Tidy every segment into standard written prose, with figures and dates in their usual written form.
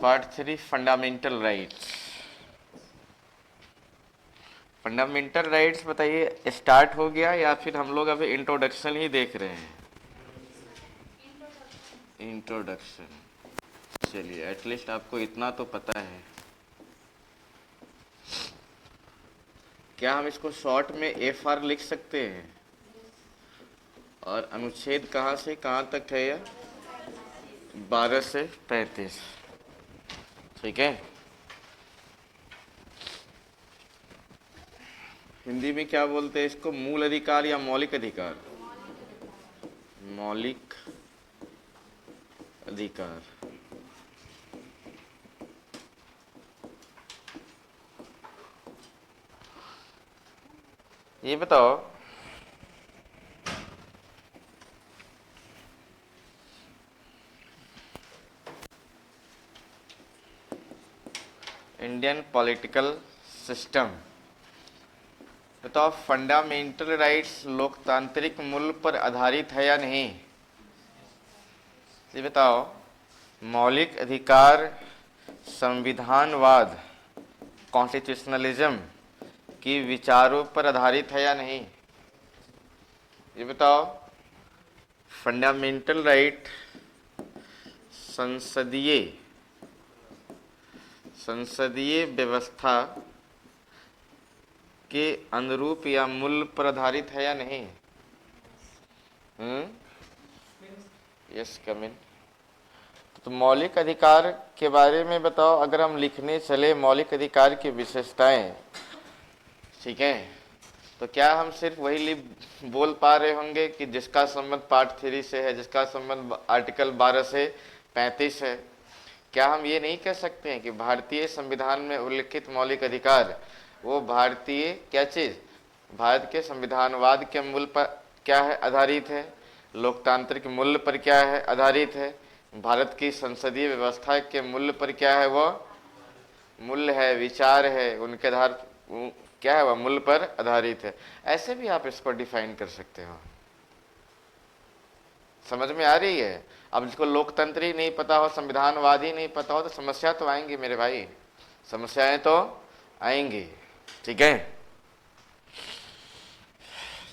Part 3 fundamental rights. Fundamental rights बताइए, start हो गया या फिर हम लोग अभी इंट्रोडक्शन ही देख रहे हैं? इंट्रोडक्शन। चलिए, एटलीस्ट आपको इतना तो पता है। क्या हम इसको शॉर्ट में FR लिख सकते हैं? और अनुच्छेद कहाँ से कहाँ तक है यह? 12 से 35। ठीक है। हिंदी में क्या बोलते हैं इसको? मूल अधिकार या मौलिक अधिकार? मौलिक अधिकार। ये बताओ, इंडियन पॉलिटिकल सिस्टम, बताओ फंडामेंटल राइट्स लोकतांत्रिक मूल्य पर आधारित है या नहीं? ये बताओ, मौलिक अधिकार संविधानवाद कॉन्स्टिट्यूशनलिज्म की विचारों पर आधारित है या नहीं? ये बताओ, फंडामेंटल राइट संसदीय व्यवस्था के अनुरूप या मूल्य पर आधारित है या नहीं? यस, कम इन। तो मौलिक अधिकार के बारे में बताओ, अगर हम लिखने चले मौलिक अधिकार की विशेषताएं, ठीक है, तो क्या हम सिर्फ वही बोल पा रहे होंगे कि जिसका संबंध पार्ट 3 से है, जिसका संबंध आर्टिकल 12 से 35 है? क्या हम ये नहीं कह सकते हैं कि भारतीय संविधान में उल्लिखित मौलिक अधिकार वो भारतीय क्या चीज, भारत के संविधानवाद के मूल्य पर क्या है? आधारित है। लोकतांत्रिक मूल्य पर क्या है? आधारित है। भारत की संसदीय व्यवस्था के मूल्य पर क्या है? वो मूल्य है, विचार है, उनके आधार क्या है? वह मूल्य पर आधारित है। ऐसे भी आप इसको डिफाइन कर सकते हो। समझ में आ रही है? अब जिसको लोकतंत्र ही नहीं पता हो, संविधानवाद ही नहीं पता हो, तो समस्या तो आएंगी मेरे भाई, समस्याएं तो आएंगी। ठीक है।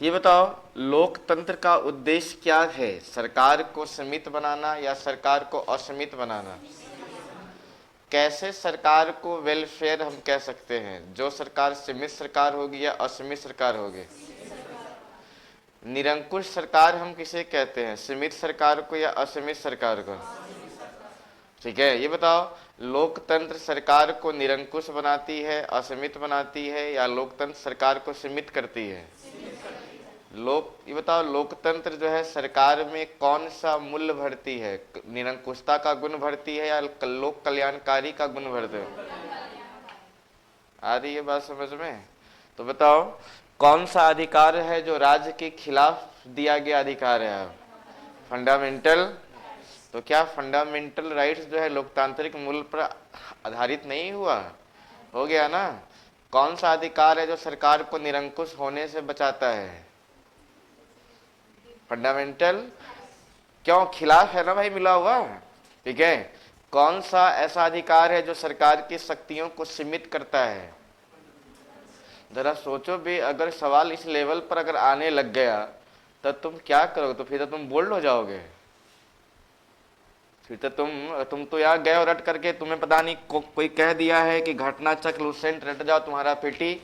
ये बताओ, लोकतंत्र का उद्देश्य क्या है? सरकार को सीमित बनाना या सरकार को असीमित बनाना? कैसे सरकार को वेलफेयर हम कह सकते हैं? जो सरकार सीमित सरकार होगी या असीमित सरकार होगी? निरंकुश सरकार हम किसे कहते हैं? सीमित सरकार को या असीमित सरकार को? ठीक है। ये बताओ, लोकतंत्र सरकार को निरंकुश बनाती है, असीमित बनाती है, या लोकतंत्र सरकार को सीमित करती है? ये बताओ, लोकतंत्र जो है सरकार में कौन सा मूल्य भरती है? निरंकुशता का गुण भरती है या लोक कल्याणकारी का गुण भरती है? आ रही है बात समझ में? तो बताओ, कौन सा अधिकार है जो राज्य के खिलाफ दिया गया अधिकार है? फंडामेंटल। तो क्या फंडामेंटल राइट्स जो है लोकतांत्रिक मूल्य पर आधारित नहीं हुआ? हो गया ना? कौन सा अधिकार है जो सरकार को निरंकुश होने से बचाता है? फंडामेंटल। क्यों? खिलाफ है ना भाई, मिला हुआ। ठीक है। कौन सा ऐसा अधिकार है जो सरकार की शक्तियों को सीमित करता है? जरा सोचो भी, अगर सवाल इस लेवल पर अगर आने लग गया तो तुम क्या करोगे? तो फिर तो तुम बोल्ड हो जाओगे। फिर तो तुम तो यहाँ गए और रट करके तुम्हें पता नहीं कोई कह दिया है कि घटना चक्र लुसेंट रट जाओ, तुम्हारा पेटी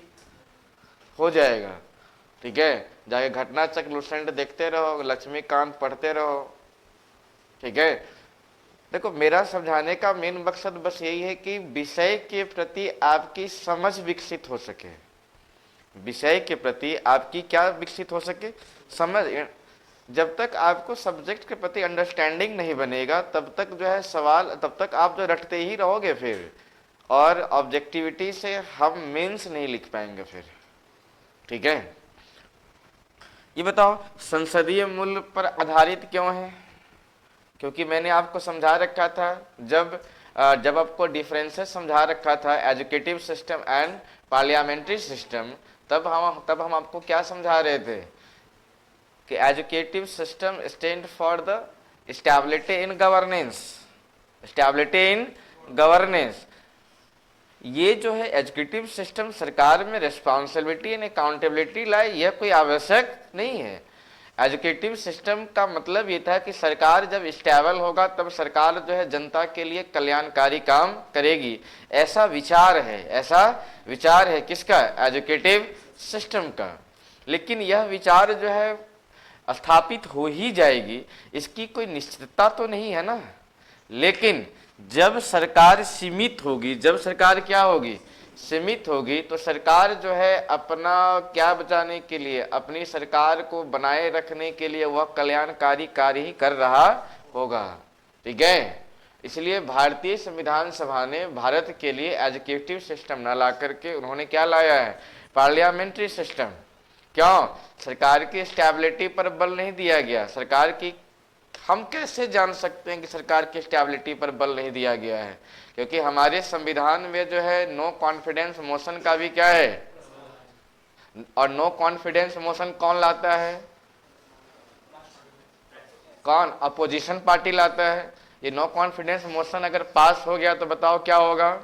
हो जाएगा। ठीक है। जाके घटना चक्र लुसेंट देखते रहो, लक्ष्मीकांत पढ़ते रहो। ठीक है। देखो, मेरा समझाने का मेन मकसद बस यही है कि विषय के प्रति आपकी समझ विकसित हो सके। विषय के प्रति आपकी क्या विकसित हो सके? समझ। जब तक आपको सब्जेक्ट के प्रति अंडरस्टैंडिंग नहीं बनेगा तब तक जो है सवाल, तब तक आप जो रटते ही रहोगे फिर, और ऑब्जेक्टिविटी से हम मेंस नहीं लिख पाएंगे फिर। ठीक है। ये बताओ, संसदीय मूल्य पर आधारित क्यों है? क्योंकि मैंने आपको समझा रखा था, जब आपको डिफरेंसेस समझा रखा था, educative system and parliamentary system, तब हम आपको क्या समझा रहे थे कि educative system stand for the stability in governance, stability in governance. ये जो है एजुकेटिव सिस्टम सरकार में रिस्पॉन्सिबिलिटी एंड अकाउंटेबिलिटी लाए, यह कोई आवश्यक नहीं है। एजुकेटिव सिस्टम का मतलब ये था कि सरकार जब स्टेबल होगा तब सरकार जो है जनता के लिए कल्याणकारी काम करेगी, ऐसा विचार है, ऐसा विचार है किसका? एजुकेटिव सिस्टम का। लेकिन यह विचार जो है स्थापित हो ही जाएगी, इसकी कोई निश्चितता तो नहीं है ना। लेकिन जब सरकार सीमित होगी, जब सरकार क्या होगी? सीमित होगी, तो सरकार जो है अपना क्या बचाने के लिए, अपनी सरकार को बनाए रखने के लिए वह कल्याणकारी कार्य ही कर रहा होगा। ठीक है, इसलिए भारतीय संविधान सभा ने भारत के लिए एजुकेटिव सिस्टम न ला करके उन्होंने क्या लाया है? Parliamentary system. क्यों? सरकार की स्टेबिलिटी पर बल नहीं दिया गया। सरकार की, हम कैसे जान सकते हैं कि सरकार की स्टेबिलिटी पर बल नहीं दिया गया है? क्योंकि हमारे संविधान में जो है नो कॉन्फिडेंस मोशन का भी क्या है? और नो कॉन्फिडेंस मोशन कौन लाता है? कौन? अपोजिशन पार्टी लाता है। ये नो कॉन्फिडेंस मोशन अगर पास हो गया तो बताओ क्या होगा?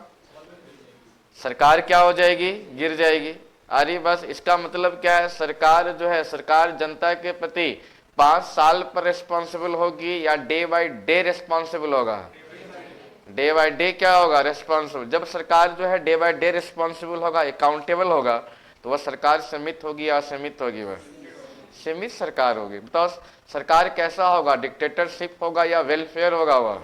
सरकार क्या हो जाएगी? गिर जाएगी। अरे बस इसका मतलब क्या है? सरकार जो है, सरकार जनता के प्रति 5 साल पर रिस्पॉन्सिबल होगी या डे बाय डे रिस्पॉन्सिबल होगा? डे बाय डे क्या होगा? रिस्पॉन्सिबल। जब सरकार जो है डे बाय डे रिस्पॉन्सिबल होगा, अकाउंटेबल होगा, तो वह सरकार सीमित होगी या असीमित होगी? वह सीमित सरकार होगी। बताओ सरकार कैसा होगा? डिक्टेटरशिप होगा या वेलफेयर होगा? वह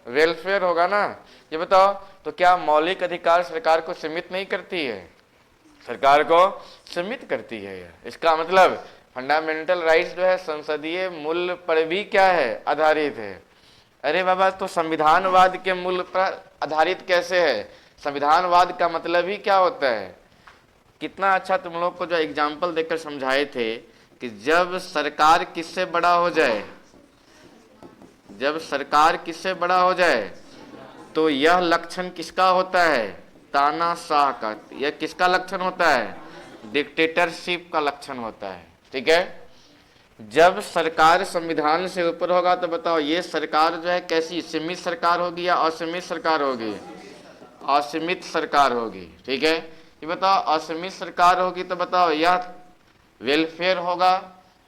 वेलफेयर होगा ना। ये बताओ, तो क्या मौलिक अधिकार सरकार को सीमित नहीं करती है? सरकार को सीमित करती है। इसका मतलब फंडामेंटल राइट्स जो है संसदीय मूल्य पर भी क्या है? आधारित है। अरे बाबा, तो संविधानवाद के मूल्य पर आधारित कैसे है? संविधानवाद का मतलब ही क्या होता है? कितना अच्छा तुम लोग को जो एग्जाम्पल देकर समझाए थे कि जब सरकार किससे बड़ा हो जाए, जब सरकार किससे बड़ा हो जाए, तो यह लक्षण किसका होता है? तानाशाह का। यह किसका लक्षण होता है? डिक्टेटरशिप का लक्षण होता है। ठीक है, जब सरकार संविधान से ऊपर होगा तो बताओ ये सरकार जो है कैसी? सीमित सरकार होगी या असीमित सरकार होगी? असीमित सरकार होगी। ठीक है, ये बताओ असीमित सरकार होगी तो बताओ यह वेलफेयर होगा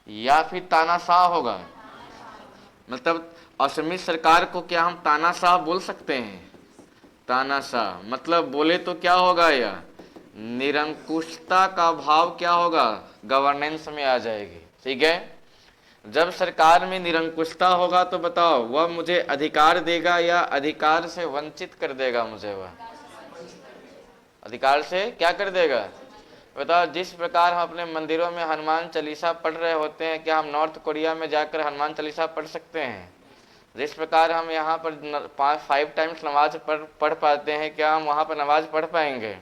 या फिर तानाशाह होगा? मतलब असीमित सरकार को क्या हम तानाशाह बोल सकते हैं? तानाशाह मतलब बोले तो क्या होगा? यह निरंकुशता का भाव क्या होगा? गवर्नेंस में आ जाएगी। ठीक है, जब सरकार में निरंकुशता होगा तो बताओ वह मुझे अधिकार देगा या अधिकार से वंचित कर देगा? मुझे वह अधिकार से क्या कर देगा? बताओ, जिस प्रकार हम अपने मंदिरों में हनुमान चालीसा पढ़ रहे होते हैं, क्या हम नॉर्थ कोरिया में जाकर हनुमान चालीसा पढ़ सकते हैं? जिस प्रकार हम यहाँ पर 5 टाइम्स नमाज पढ़ पाते हैं, क्या हम वहाँ पर नमाज पढ़ पाएंगे?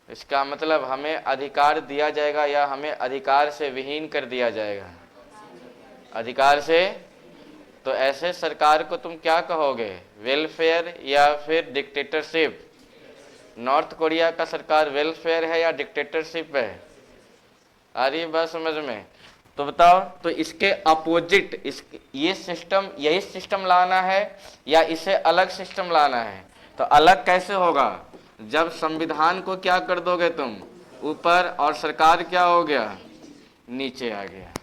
इसका मतलब हमें अधिकार दिया जाएगा या हमें अधिकार से विहीन कर दिया जाएगा? अधिकार से। तो ऐसे सरकार को तुम क्या कहोगे? वेलफेयर या फिर डिक्टेटरशिप? नॉर्थ कोरिया का सरकार वेलफेयर है या डिक्टेटरशिप है? आ रही बात समझ में? तो बताओ, तो इसके अपोजिट ये सिस्टम, यही सिस्टम लाना है या इसे अलग सिस्टम लाना है? तो अलग कैसे होगा? जब संविधान को क्या कर दोगे तुम? ऊपर, और सरकार क्या हो गया? नीचे आ गया।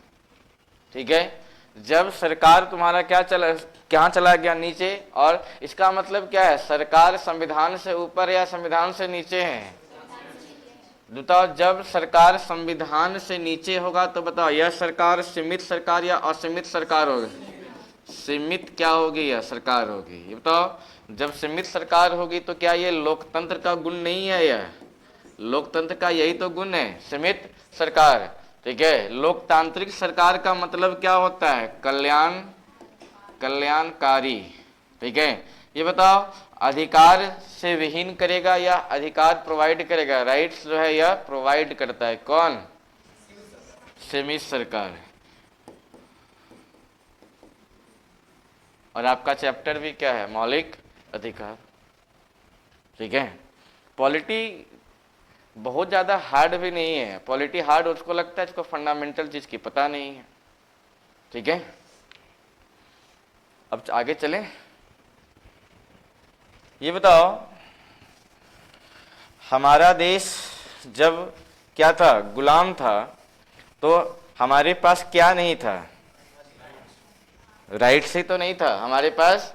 ठीक है, जब सरकार तुम्हारा क्या चला गया? नीचे। और इसका मतलब क्या है? सरकार संविधान से ऊपर या संविधान से नीचे है? बताओ, जब सरकार संविधान से नीचे होगा तो बताओ यह सरकार सीमित सरकार या असीमित सरकार होगी? सीमित क्या होगी? या सरकार होगी। ये बताओ, जब सीमित सरकार होगी तो क्या ये लोकतंत्र का गुण नहीं है? यह लोकतंत्र का यही तो गुण है, सीमित सरकार। ठीक है, लोकतांत्रिक सरकार का मतलब क्या होता है? कल्याणकारी। ठीक है, ये बताओ अधिकार से विहीन करेगा या अधिकार प्रोवाइड करेगा? राइट्स जो है यह प्रोवाइड करता है। कौन? सीमित सरकार। और आपका चैप्टर भी क्या है? मौलिक अधिकार। ठीक है, पॉलिटी बहुत ज़्यादा हार्ड भी नहीं है। पॉलिटी हार्ड उसको लगता है इसको फंडामेंटल चीज़ की पता नहीं है। ठीक है, अब आगे चलें। ये बताओ, हमारा देश जब क्या था, गुलाम था, तो हमारे पास क्या नहीं था? राइट्स ही तो नहीं था हमारे पास।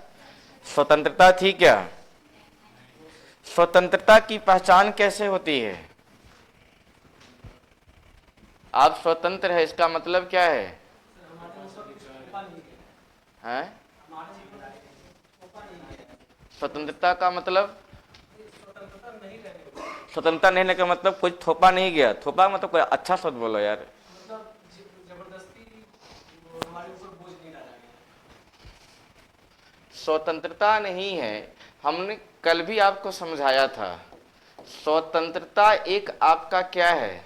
स्वतंत्रता थी क्या? स्वतंत्रता की पहचान कैसे होती है? आप स्वतंत्र है इसका मतलब क्या है? हैं? स्वतंत्रता का मतलब, स्वतंत्रता नहीं रहने का मतलब कुछ थोपा नहीं गया। थोपा मतलब कोई अच्छा शब्द बोलो यार। स्वतंत्रता नहीं है, हमने कल भी आपको समझाया था। स्वतंत्रता एक आपका क्या है?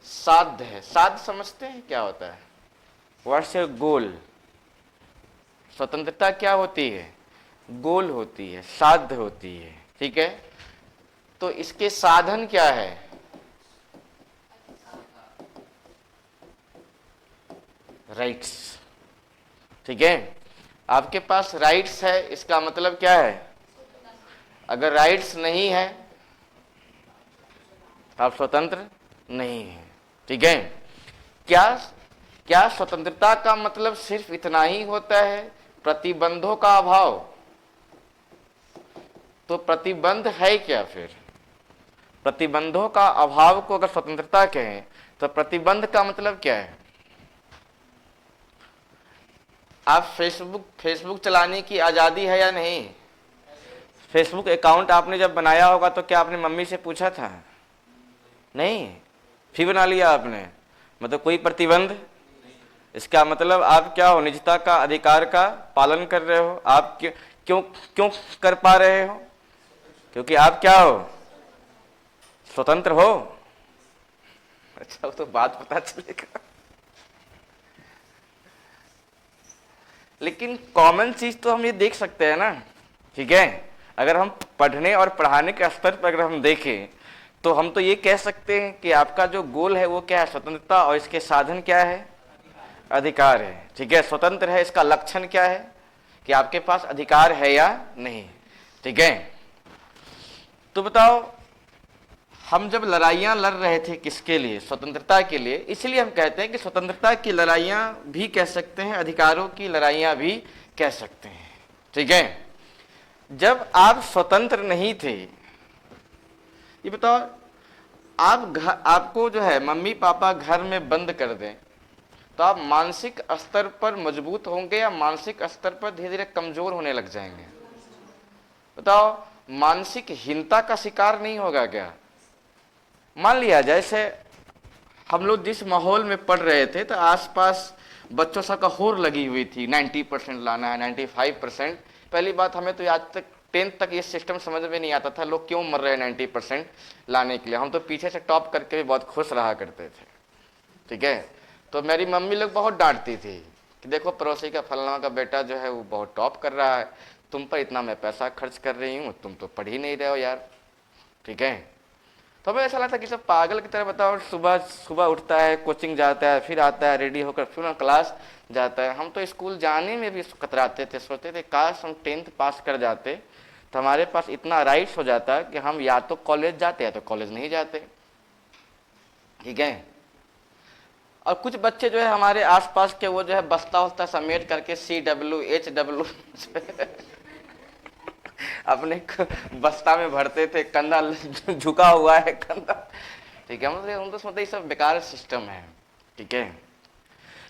साध्य है। साध्य समझते हैं क्या होता है? What's your goal? स्वतंत्रता क्या होती है? गोल होती है, साध्य होती है। ठीक है, तो इसके साधन क्या है? राइट्स। ठीक है, आपके पास राइट्स है, इसका मतलब क्या है? अगर राइट्स नहीं है आप स्वतंत्र नहीं है। ठीक है, क्या क्या स्वतंत्रता का मतलब सिर्फ इतना ही होता है, प्रतिबंधों का अभाव? तो प्रतिबंध है क्या फिर? प्रतिबंधों का अभाव को अगर स्वतंत्रता कहें तो प्रतिबंध का मतलब क्या है? आप फेसबुक चलाने की आजादी है या नहीं? फेसबुक अकाउंट आपने जब बनाया होगा तो क्या आपने मम्मी से पूछा था? नहीं, फिर बना लिया आपने, मतलब कोई प्रतिबंध। इसका मतलब आप क्या हो? निजता का अधिकार का पालन कर रहे हो। आप क्यों क्यों क्यों कर पा रहे हो? क्योंकि आप क्या हो? स्वतंत्र हो। अच्छा, वो तो बात पता चलेगा। लेकिन कॉमन चीज तो हम ये देख सकते हैं ना। ठीक है, अगर हम पढ़ने और पढ़ाने के स्तर पर अगर हम देखें तो हम तो ये कह सकते हैं कि आपका जो गोल है वो क्या है? स्वतंत्रता। और इसके साधन क्या है? अधिकार है। ठीक है, स्वतंत्र है, इसका लक्षण क्या है? कि आपके पास अधिकार है या नहीं। ठीक है, तो बताओ, हम जब लड़ाइयां लड़ रहे थे किसके लिए? स्वतंत्रता के लिए। इसलिए हम कहते हैं कि स्वतंत्रता की लड़ाइयां भी कह सकते हैं, अधिकारों की लड़ाइयां भी कह सकते हैं। ठीक है, जब आप स्वतंत्र नहीं थे, ये बताओ, आपको जो है मम्मी पापा घर में बंद कर दें तो आप मानसिक स्तर पर मजबूत होंगे या मानसिक स्तर पर धीरे धीरे कमजोर होने लग जाएंगे? बताओ, मानसिक हीनता का शिकार नहीं होगा क्या? मान लिया जैसे हम लोग जिस माहौल में पढ़ रहे थे तो आसपास बच्चों सा का होर लगी हुई थी, 90% लाना है, 95%। पहली बात, हमें तो आज तक 10th तक ये सिस्टम समझ में नहीं आता था लोग क्यों मर रहे हैं 90% लाने के लिए। हम तो पीछे से टॉप करके भी बहुत खुश रहा करते थे। ठीक है, तो मेरी मम्मी लोग बहुत डांटती थी कि देखो पड़ोसी का फलाना का बेटा जो है वो बहुत टॉप कर रहा है, तुम पर इतना मैं पैसा खर्च कर रही हूँ, तुम तो पढ़ ही नहीं रहे हो यार। ठीक है, तो हमें ऐसा लगता है कि सब पागल की तरह। बताओ, सुबह सुबह उठता है, कोचिंग जाता है, फिर आता है रेडी होकर, फिर क्लास जाता है। हम तो स्कूल जाने में भी कतराते थे, सोचते थे काश हम 10th पास कर जाते तो हमारे पास इतना राइट्स हो जाता कि हम या तो कॉलेज जाते या तो कॉलेज नहीं जाते। ठीक है, और कुछ बच्चे जो है हमारे आसपास के वो जो है बस्ता वस्ता समेट करके CW HW अपने बस्ता में भरते थे, कंधा झुका हुआ है कंधा। ठीक है, मतलब हम तो समझते सब बेकार सिस्टम है। ठीक है,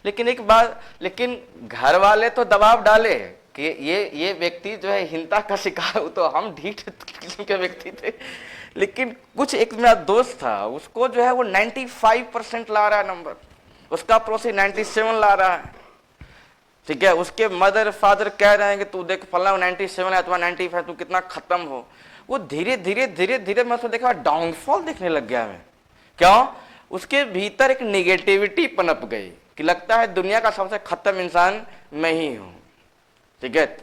लेकिन एक बात, लेकिन घर वाले तो दबाव डाले कि ये व्यक्ति जो है हिंसा का शिकार, तो हम ढीठ किस्म के व्यक्ति थे। लेकिन कुछ एक मेरा दोस्त था, उसको जो है वो 95% ला रहा है नंबर, उसका पड़ोसी 97 ला रहा है। ठीक है, उसके मदर फादर कह रहे हैं कि तू देख फला 97 है, तुम्हारा 95, तू कितना खत्म हो। वो धीरे धीरे धीरे धीरे मैं उसको देखा डाउनफॉल दिखने लग गया मैं। क्यों? उसके भीतर एक निगेटिविटी पनप गई कि लगता है दुनिया का सबसे खत्म इंसान मैं ही हूं। ठीक है,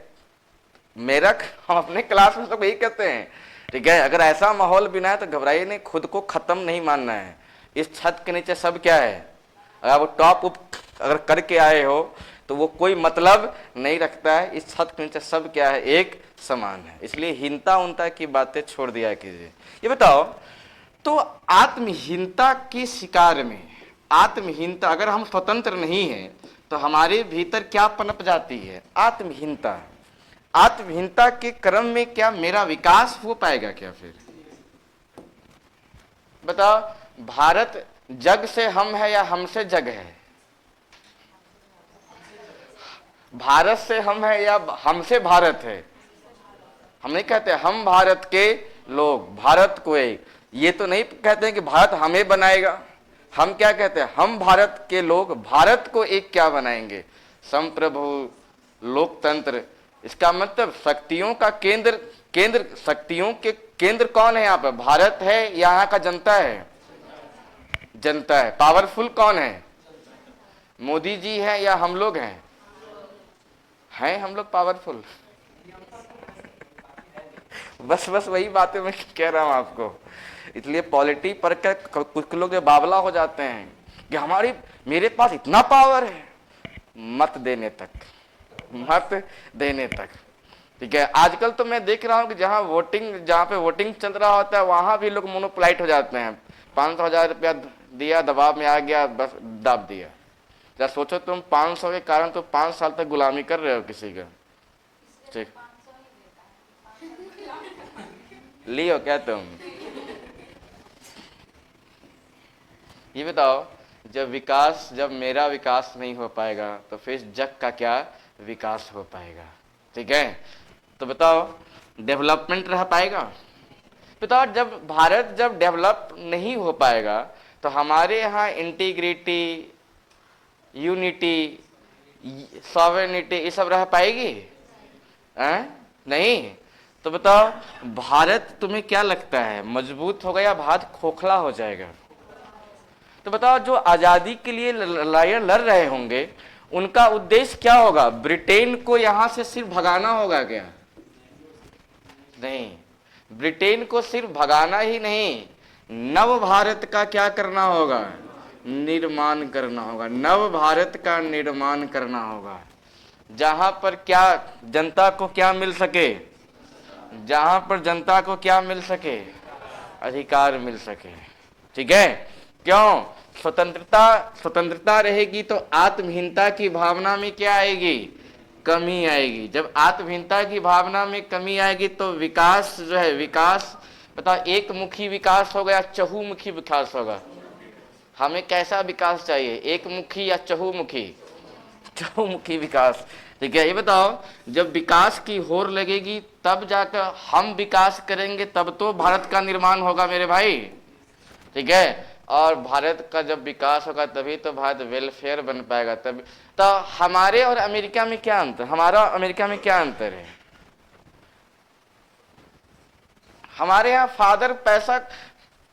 मेरा हम अपने क्लास में सब यही कहते हैं। ठीक है, अगर ऐसा माहौल बिना है तो घबराइए नहीं, खुद को खत्म नहीं मानना है। इस छत के नीचे सब क्या है, अगर वो टॉप अप अगर करके आए हो तो वो कोई मतलब नहीं रखता है। इस छत के नीचे सब क्या है, एक समान है। इसलिए हीनता उनता की बातें छोड़ दिया कीजिए। ये बताओ, तो आत्महीनता के शिकार में, आत्महीनता, अगर हम स्वतंत्र नहीं हैं तो हमारे भीतर क्या पनप जाती है, आत्महीनता। आत्महीनता के क्रम में क्या मेरा विकास हो पाएगा क्या? फिर बताओ, भारत जग से हम है या हमसे जग है? भारत से हम है या हमसे भारत है? हम नहीं कहते हम भारत के लोग, भारत को एक, ये तो नहीं कहते हैं कि भारत हमें बनाएगा। हम क्या कहते हैं, हम भारत के लोग भारत को एक क्या बनाएंगे, संप्रभु, लोकतंत्र। इसका मतलब शक्तियों का केंद्र, शक्तियों के केंद्र कौन है यहाँ पर, भारत है, यहाँ का जनता है? जनता है। पावरफुल कौन है, मोदी जी है या हम लोग हैं? हम लोग पावरफुल? बस वही बातें मैं कह रहा हूं आपको। इसलिए पॉलिटी पर कुछ लोग जो बावला हो जाते हैं कि मेरे पास इतना पावर है, मत देने तक, ठीक है। आजकल तो मैं देख रहा हूं कि जहां पे वोटिंग चल रहा होता है वहां भी लोग मोनोपोलाइट हो जाते हैं। 500,000 रुपया दिया, दबाव में आ गया, बस दाब दिया। जरा सोचो, तुम 500 के कारण तो 5 साल तक गुलामी कर रहे हो किसी का। ठीक, लियो क्या तुम? ये बताओ, जब मेरा विकास नहीं हो पाएगा तो फिर जग का क्या विकास हो पाएगा? ठीक है, तो बताओ डेवलपमेंट रह पाएगा? बताओ, जब भारत डेवलप नहीं हो पाएगा तो हमारे यहाँ इंटीग्रिटी, यूनिटी, सॉवरेनिटी ये सब रह पाएगी? नहीं। तो बताओ, भारत तुम्हें क्या लगता है मजबूत होगा या भारत खोखला हो जाएगा? तो बताओ, जो आजादी के लिए लड़ाइयां लड़ रहे होंगे उनका उद्देश्य क्या होगा? ब्रिटेन को यहां से सिर्फ भगाना होगा क्या? नहीं, ब्रिटेन को सिर्फ भगाना ही नहीं, नव भारत का क्या करना होगा, निर्माण करना होगा। नव भारत का निर्माण करना होगा, जहां पर क्या जनता को क्या मिल सके, जहां पर जनता को क्या मिल सके, अधिकार मिल सके। ठीक है, क्यों? स्वतंत्रता रहेगी तो आत्महीनता की भावना में क्या आएगी, कमी आएगी। जब आत्महीनता की भावना में कमी आएगी तो विकास जो है, विकास बताओ, एक मुखी विकास होगा या चहुमुखी विकास होगा? हमें कैसा विकास चाहिए, एक मुखी या चहुमुखी? चहुमुखी विकास। ठीक है, ये बताओ, जब विकास की होड़ लगेगी तब जाकर हम विकास करेंगे, तब तो भारत का निर्माण होगा मेरे भाई। ठीक है, और भारत का जब विकास होगा तभी तो भारत वेलफेयर बन पाएगा। तभी तो हमारे और अमेरिका में क्या अंतर, हमारा अमेरिका में क्या अंतर है? हमारे यहाँ फादर पैसा,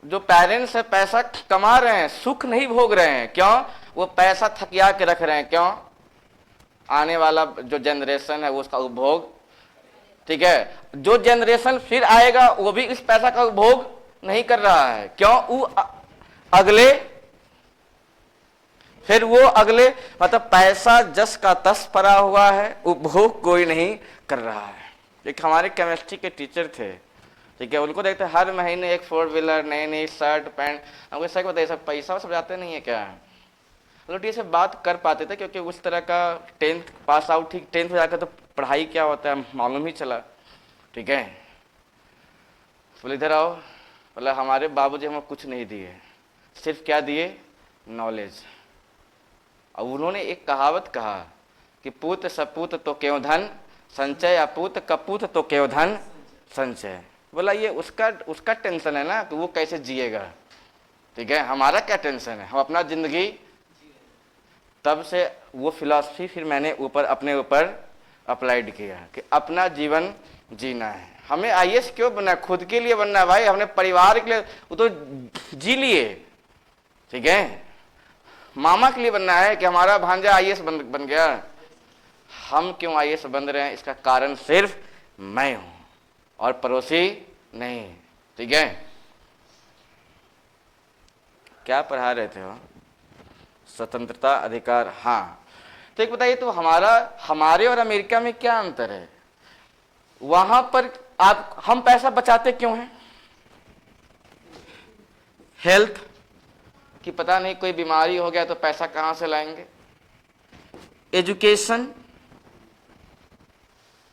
जो पेरेंट्स है पैसा कमा रहे हैं, सुख नहीं भोग रहे हैं। क्यों? वो पैसा थकिया के रख रहे हैं। क्यों? आने वाला जो जनरेशन है वो उसका उपभोग। ठीक है, जो जनरेशन फिर आएगा वो भी इस पैसा का उपभोग नहीं कर रहा है। क्यों? वो अगले मतलब पैसा जस का तस पड़ा हुआ है, उपभोग कोई नहीं कर रहा है। एक हमारे केमिस्ट्री के टीचर थे, ठीक है, उनको देखते हर महीने एक 4 व्हीलर, नई शर्ट पैंट। हमको सही बताइए, सब पैसा सब जाते नहीं है क्या? लोग ये सब बात कर पाते थे क्योंकि उस तरह का 10th पास आउट, ठीक 10th में जाकर तो पढ़ाई क्या होता है मालूम ही चला। ठीक है, बोले इधर आओ, बोला हमारे बाबूजी हमको कुछ नहीं दिए, सिर्फ क्या दिए, नॉलेज। और उन्होंने एक कहावत कहा कि पूत सपूत तो क्यों धन संचय, अपूत कपूत तो क्यों धन संचय। बोला ये उसका टेंशन है ना कि वो कैसे जिएगा। ठीक है, हमारा क्या टेंशन है, हम अपना जिंदगी। तब से वो फिलॉसफी फिर मैंने अपने ऊपर अप्लाइड किया कि अपना जीवन जीना है। हमें आईएएस क्यों बनना है, खुद के लिए बनना है भाई, अपने परिवार के लिए वो तो जी लिए। ठीक है, मामा के लिए बनना है कि हमारा भांजा आईएएस बन गया। हम क्यों आईएएस बन रहे हैं, इसका कारण सिर्फ मैं हूं और पड़ोसी नहीं। ठीक है, क्या पढ़ा रहे थे वो? स्वतंत्रता, अधिकार। हाँ, तो एक बताइए, तो हमारे और अमेरिका में क्या अंतर है? वहां पर हम पैसा बचाते क्यों हैं? हेल्थ कि पता नहीं कोई बीमारी हो गया तो पैसा कहां से लाएंगे। एजुकेशन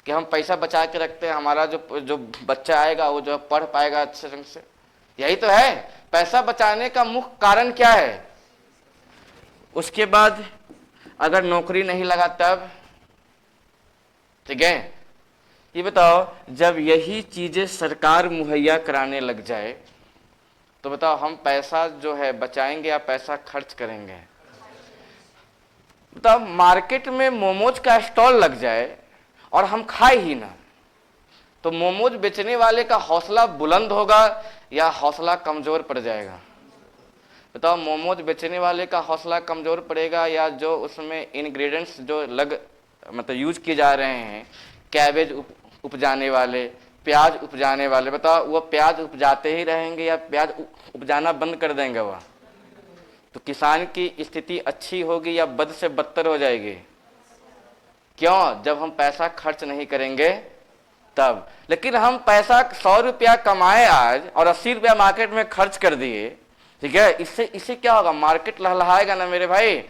कि हम पैसा बचा के रखते हैं, हमारा जो बच्चा आएगा वो जो पढ़ पाएगा अच्छे ढंग से। यही तो है पैसा बचाने का मुख्य कारण क्या है। उसके बाद अगर नौकरी नहीं लगा तब, ठीक है, ये बताओ जब यही चीजें सरकार मुहैया कराने लग जाए तो बताओ हम पैसा जो है बचाएंगे या पैसा खर्च करेंगे? बताओ मार्केट में मोमोज का स्टॉल लग जाए और हम खाए ही ना, तो मोमोज बेचने वाले का हौसला बुलंद होगा या हौसला कमजोर पड़ जाएगा? बताओ मोमोज बेचने वाले का हौसला कमजोर पड़ेगा या जो उसमें इंग्रेडिएंट्स जो मतलब यूज किए जा रहे हैं, कैबेज उपजाने वाले, प्याज उपजाने वाले, बताओ वो प्याज उपजाते ही रहेंगे या प्याज उपजाना बंद कर देंगे? वह तो किसान की स्थिति अच्छी होगी या बद से बदतर हो जाएगी? क्यों? जब हम पैसा खर्च नहीं करेंगे तब। लेकिन हम पैसा 100 रुपया कमाए आज और 80 रुपया मार्केट में खर्च कर दिए, ठीक है, इससे क्या होगा? मार्केट लहलहाएगा ना मेरे भाई।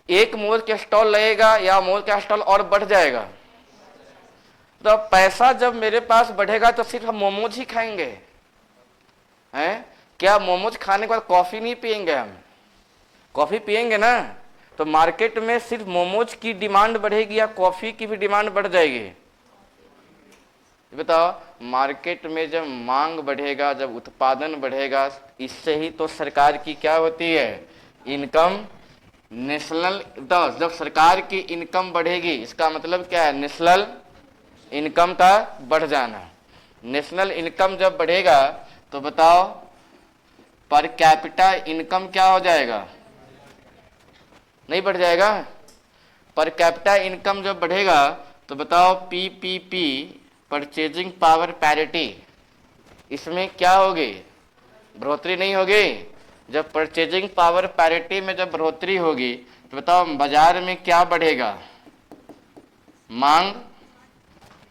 एक मोल के स्टॉल लगेगा या मोल का स्टॉल और बढ़ जाएगा। तो पैसा जब मेरे पास बढ़ेगा तो सिर्फ हम मोमोज ही खाएंगे हैं? क्या मोमोज खाने के बाद कॉफी नहीं पियेंगे? हम कॉफी पियेंगे ना। तो मार्केट में सिर्फ मोमोज की डिमांड बढ़ेगी या कॉफी की भी डिमांड बढ़ जाएगी? बताओ मार्केट में जब मांग बढ़ेगा, जब उत्पादन बढ़ेगा, इससे ही तो सरकार की क्या होती है? Income national. तो जब सरकार की इनकम बढ़ेगी इसका मतलब क्या है? नेशनल इनकम का बढ़ जाना। नेशनल इनकम जब बढ़ेगा तो बताओ पर कैपिटा इनकम क्या हो जाएगा? नहीं बढ़ जाएगा? पर कैपिटा इनकम जब बढ़ेगा तो बताओ पीपीपी, परचेजिंग पावर पैरिटी, इसमें क्या होगी? बढ़ोतरी नहीं होगी? जब परचेजिंग पावर पैरिटी में जब बढ़ोतरी होगी तो बताओ बाजार में क्या बढ़ेगा? मांग,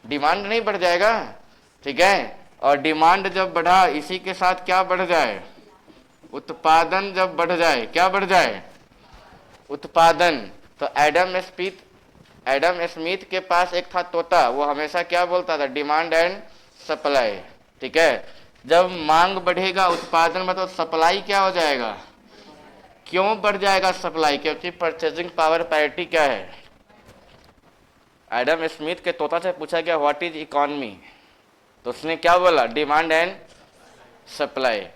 डिमांड नहीं बढ़ जाएगा? ठीक है, और डिमांड जब बढ़ा इसी के साथ क्या बढ़ जाए? उत्पादन जब बढ़ जाए, क्या बढ़ जाए? उत्पादन। तो एडम स्मिथ के पास एक था तोता, वो हमेशा क्या बोलता था? Demand and supply. ठीक है, जब मांग बढ़ेगा उत्पादन में तो सप्लाई क्या हो जाएगा? क्यों बढ़ जाएगा सप्लाई? क्योंकि परचेजिंग पावर पैरिटी क्या है? एडम स्मिथ के तोता से पूछा गया व्हाट इज इकोनॉमी, तो उसने क्या बोला? Demand and supply.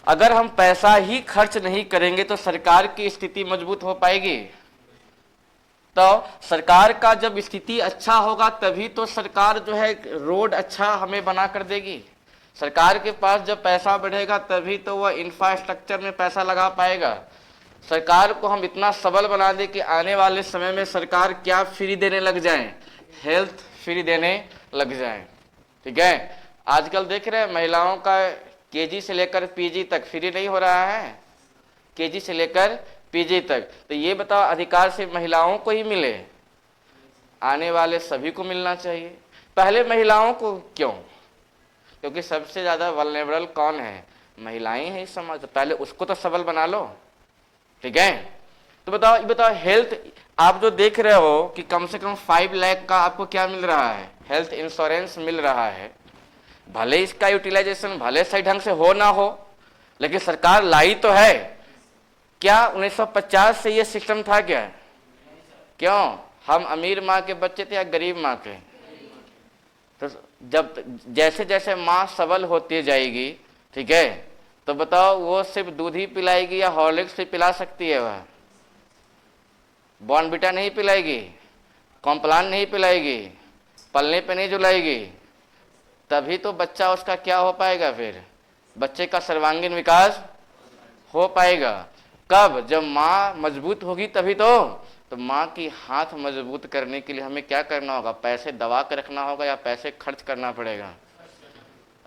अगर हम पैसा ही खर्च नहीं करेंगे तो सरकार की स्थिति मजबूत हो पाएगी? तो सरकार का जब स्थिति अच्छा होगा तभी तो सरकार जो है रोड अच्छा हमें बना कर देगी। सरकार के पास जब पैसा बढ़ेगा तभी तो वह इंफ्रास्ट्रक्चर में पैसा लगा पाएगा। सरकार को हम इतना सबल बना दे कि आने वाले समय में सरकार क्या फ्री देने लग जाए? हेल्थ फ्री देने लग जाए। ठीक है, आजकल देख रहे हैं महिलाओं का केजी से लेकर पीजी तक फ्री नहीं हो रहा है? केजी से लेकर पीजी तक। तो ये बताओ अधिकार से महिलाओं को ही मिले? आने वाले सभी को मिलना चाहिए। पहले महिलाओं को क्यों? क्योंकि सबसे ज्यादा वल्नरेबल कौन है? महिलाएं हैं इस समाज। पहले उसको तो सबल बना लो। ठीक है, तो बताओ हेल्थ आप जो देख रहे हो कि कम से कम 5 लाख का आपको क्या मिल रहा है? हेल्थ इंश्योरेंस मिल रहा है। भले इसका यूटिलाइजेशन भले सही ढंग से हो ना हो, लेकिन सरकार लाई तो है। क्या 1950 से ये सिस्टम था क्या? क्यों? हम अमीर माँ के बच्चे थे या गरीब माँ के? तो जब जैसे जैसे माँ सबल होती जाएगी, ठीक है, तो बताओ वो सिर्फ दूध ही पिलाएगी या हॉर्लिक्स भी पिला सकती है? वह बॉर्नविटा नहीं पिलाएगी, कॉम्प्लान नहीं पिलाएगी, पलने पे नहीं झुलाएगी, तभी तो बच्चा उसका क्या हो पाएगा? फिर बच्चे का सर्वांगीण विकास हो पाएगा। कब? जब माँ मजबूत होगी तभी तो माँ की हाथ मजबूत करने के लिए हमें क्या करना होगा? पैसे दबा कर रखना होगा या पैसे खर्च करना पड़ेगा?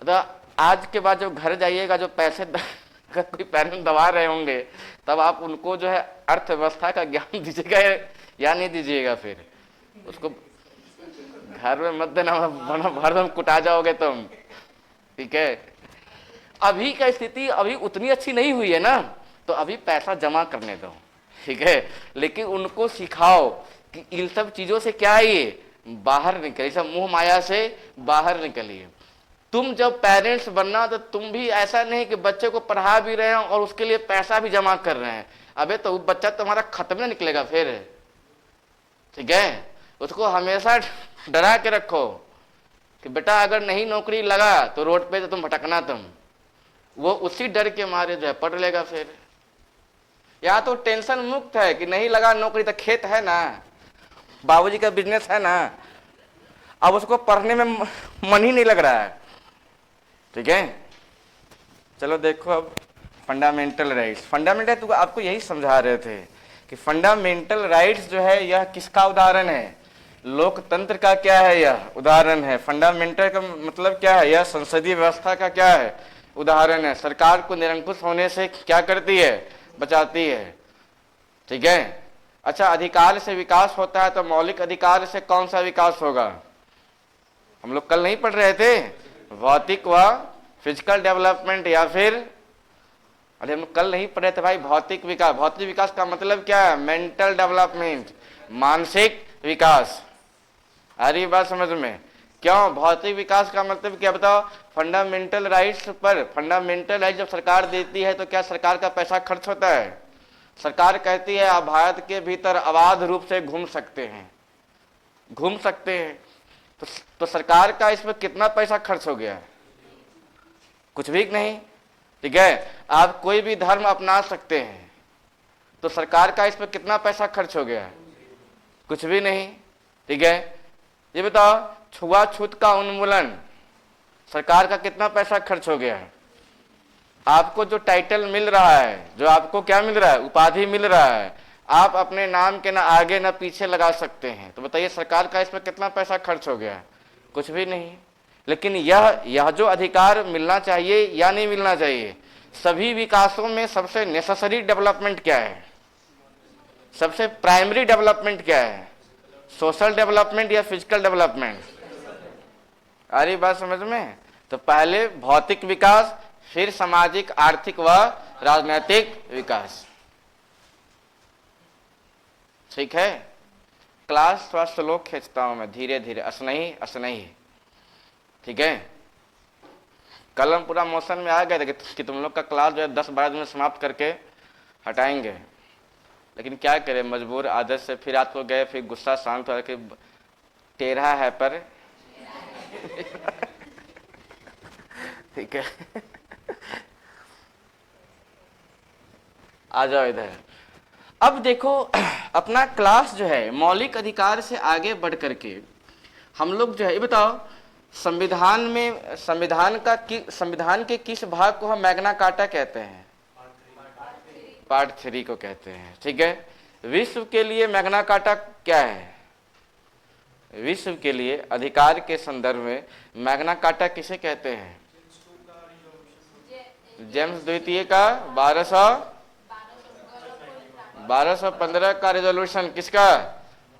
तो आज के बाद जब घर जाइएगा जो पैसे कोई पेरेंट्स दबा रहे होंगे तब आप उनको जो है अर्थव्यवस्था का ज्ञान दीजिएगा या नहीं दीजिएगा? फिर उसको घर में मत देना, वरना भर दम कुटा जाओगे तुम। ठीक है, अभी का स्थिति अभी उतनी अच्छी नहीं हुई है ना, तो अभी पैसा जमा करने दो। ठीक है, लेकिन उनको सिखाओ कि इन सब चीजों से क्या है, ये बाहर निकलिए, सब मोह माया से बाहर निकलिए। तुम जब पेरेंट्स बनना तो तुम भी ऐसा नहीं कि बच्चे को पढ़ा भी रहे हैं और उसके लिए पैसा भी जमा कर रहे हैं। अबे तो बच्चा तुम्हारा खत्म नहीं निकलेगा फिर। ठीक है, उसको हमेशा डरा के रखो कि बेटा अगर नहीं नौकरी लगा तो रोड पे तो तुम भटकना तुम। वो उसी डर के मारे जो है पढ़ लेगा फिर। या तो टेंशन मुक्त है कि नहीं लगा नौकरी तो खेत है ना, बाबूजी का बिजनेस है ना, अब उसको पढ़ने में मन ही नहीं लग रहा है। ठीक है, चलो देखो अब फंडामेंटल राइट्स। फंडामेंटल तो आपको यही समझा रहे थे कि फंडामेंटल राइट्स जो है यह किसका उदाहरण है? लोकतंत्र का क्या है? यह उदाहरण है। फंडामेंटल का मतलब क्या है? यह संसदीय व्यवस्था का क्या है? उदाहरण है। सरकार को निरंकुश होने से क्या करती है? बचाती है। ठीक है, अच्छा, अधिकार से विकास होता है तो मौलिक अधिकार से कौन सा विकास होगा? हम लोग कल नहीं पढ़ रहे थे? भौतिक व फिजिकल डेवलपमेंट, या फिर अरे हम कल नहीं पढ़े थे भाई भौतिक विकास। भौतिक विकास का मतलब क्या है? मेंटल डेवलपमेंट, मानसिक विकास। आ रही बात समझ में? क्यों भौतिक विकास का मतलब क्या बताओ? फंडामेंटल राइट्स पर, फंडामेंटल राइट जब सरकार देती है तो क्या सरकार का पैसा खर्च होता है? सरकार कहती है आप भारत के भीतर अबाध रूप से घूम सकते हैं, घूम सकते हैं। तो सरकार का इसमें कितना पैसा खर्च हो गया? कुछ भी नहीं। ठीक है, आप कोई भी धर्म अपना सकते हैं, तो सरकार का इसमें कितना पैसा खर्च हो गया? कुछ भी नहीं। ठीक है, ये बताओ छुआछूत का उन्मूलन, सरकार का कितना पैसा खर्च हो गया? आपको जो टाइटल मिल रहा है, जो आपको क्या मिल रहा है? उपाधि मिल रहा है, आप अपने नाम के ना आगे ना पीछे लगा सकते हैं, तो बताइए सरकार का इसमें कितना पैसा खर्च हो गया? कुछ भी नहीं। लेकिन यह जो अधिकार मिलना चाहिए या नहीं मिलना चाहिए? सभी विकासों में सबसे नेसेसरी डेवलपमेंट क्या है? सबसे प्राइमरी डेवलपमेंट क्या है? सोशल डेवलपमेंट या फिजिकल डेवलपमेंट? आ रही बात समझ में? तो पहले भौतिक विकास, फिर सामाजिक, आर्थिक व राजनीतिक विकास। ठीक है, क्लास थोड़ा स्लो खींचता हूं मैं, धीरे धीरे, असनही असनही। ठीक है, कल हम पूरा मोशन में आ गए थे कि तुम लोग का क्लास जो है 10-12 दिन में समाप्त करके हटाएंगे, लेकिन क्या करें, मजबूर आदत से। फिर रात को गए, फिर गुस्सा शांत हो कि टेढ़ा है पर ठीक है आ जाओ इधर। अब देखो अपना क्लास जो है मौलिक अधिकार से आगे बढ़ करके हम लोग जो है, ये बताओ संविधान में, संविधान के किस भाग को हम मैग्ना कार्टा कहते हैं? पार्ट 3 को कहते हैं। ठीक है, विश्व के लिए मैग्ना कार्टा क्या है? विश्व के लिए अधिकार के संदर्भ में मैग्ना कार्टा किसे कहते हैं? जेम्स द्वितीय का 1215 का रेजोल्यूशन, किसका?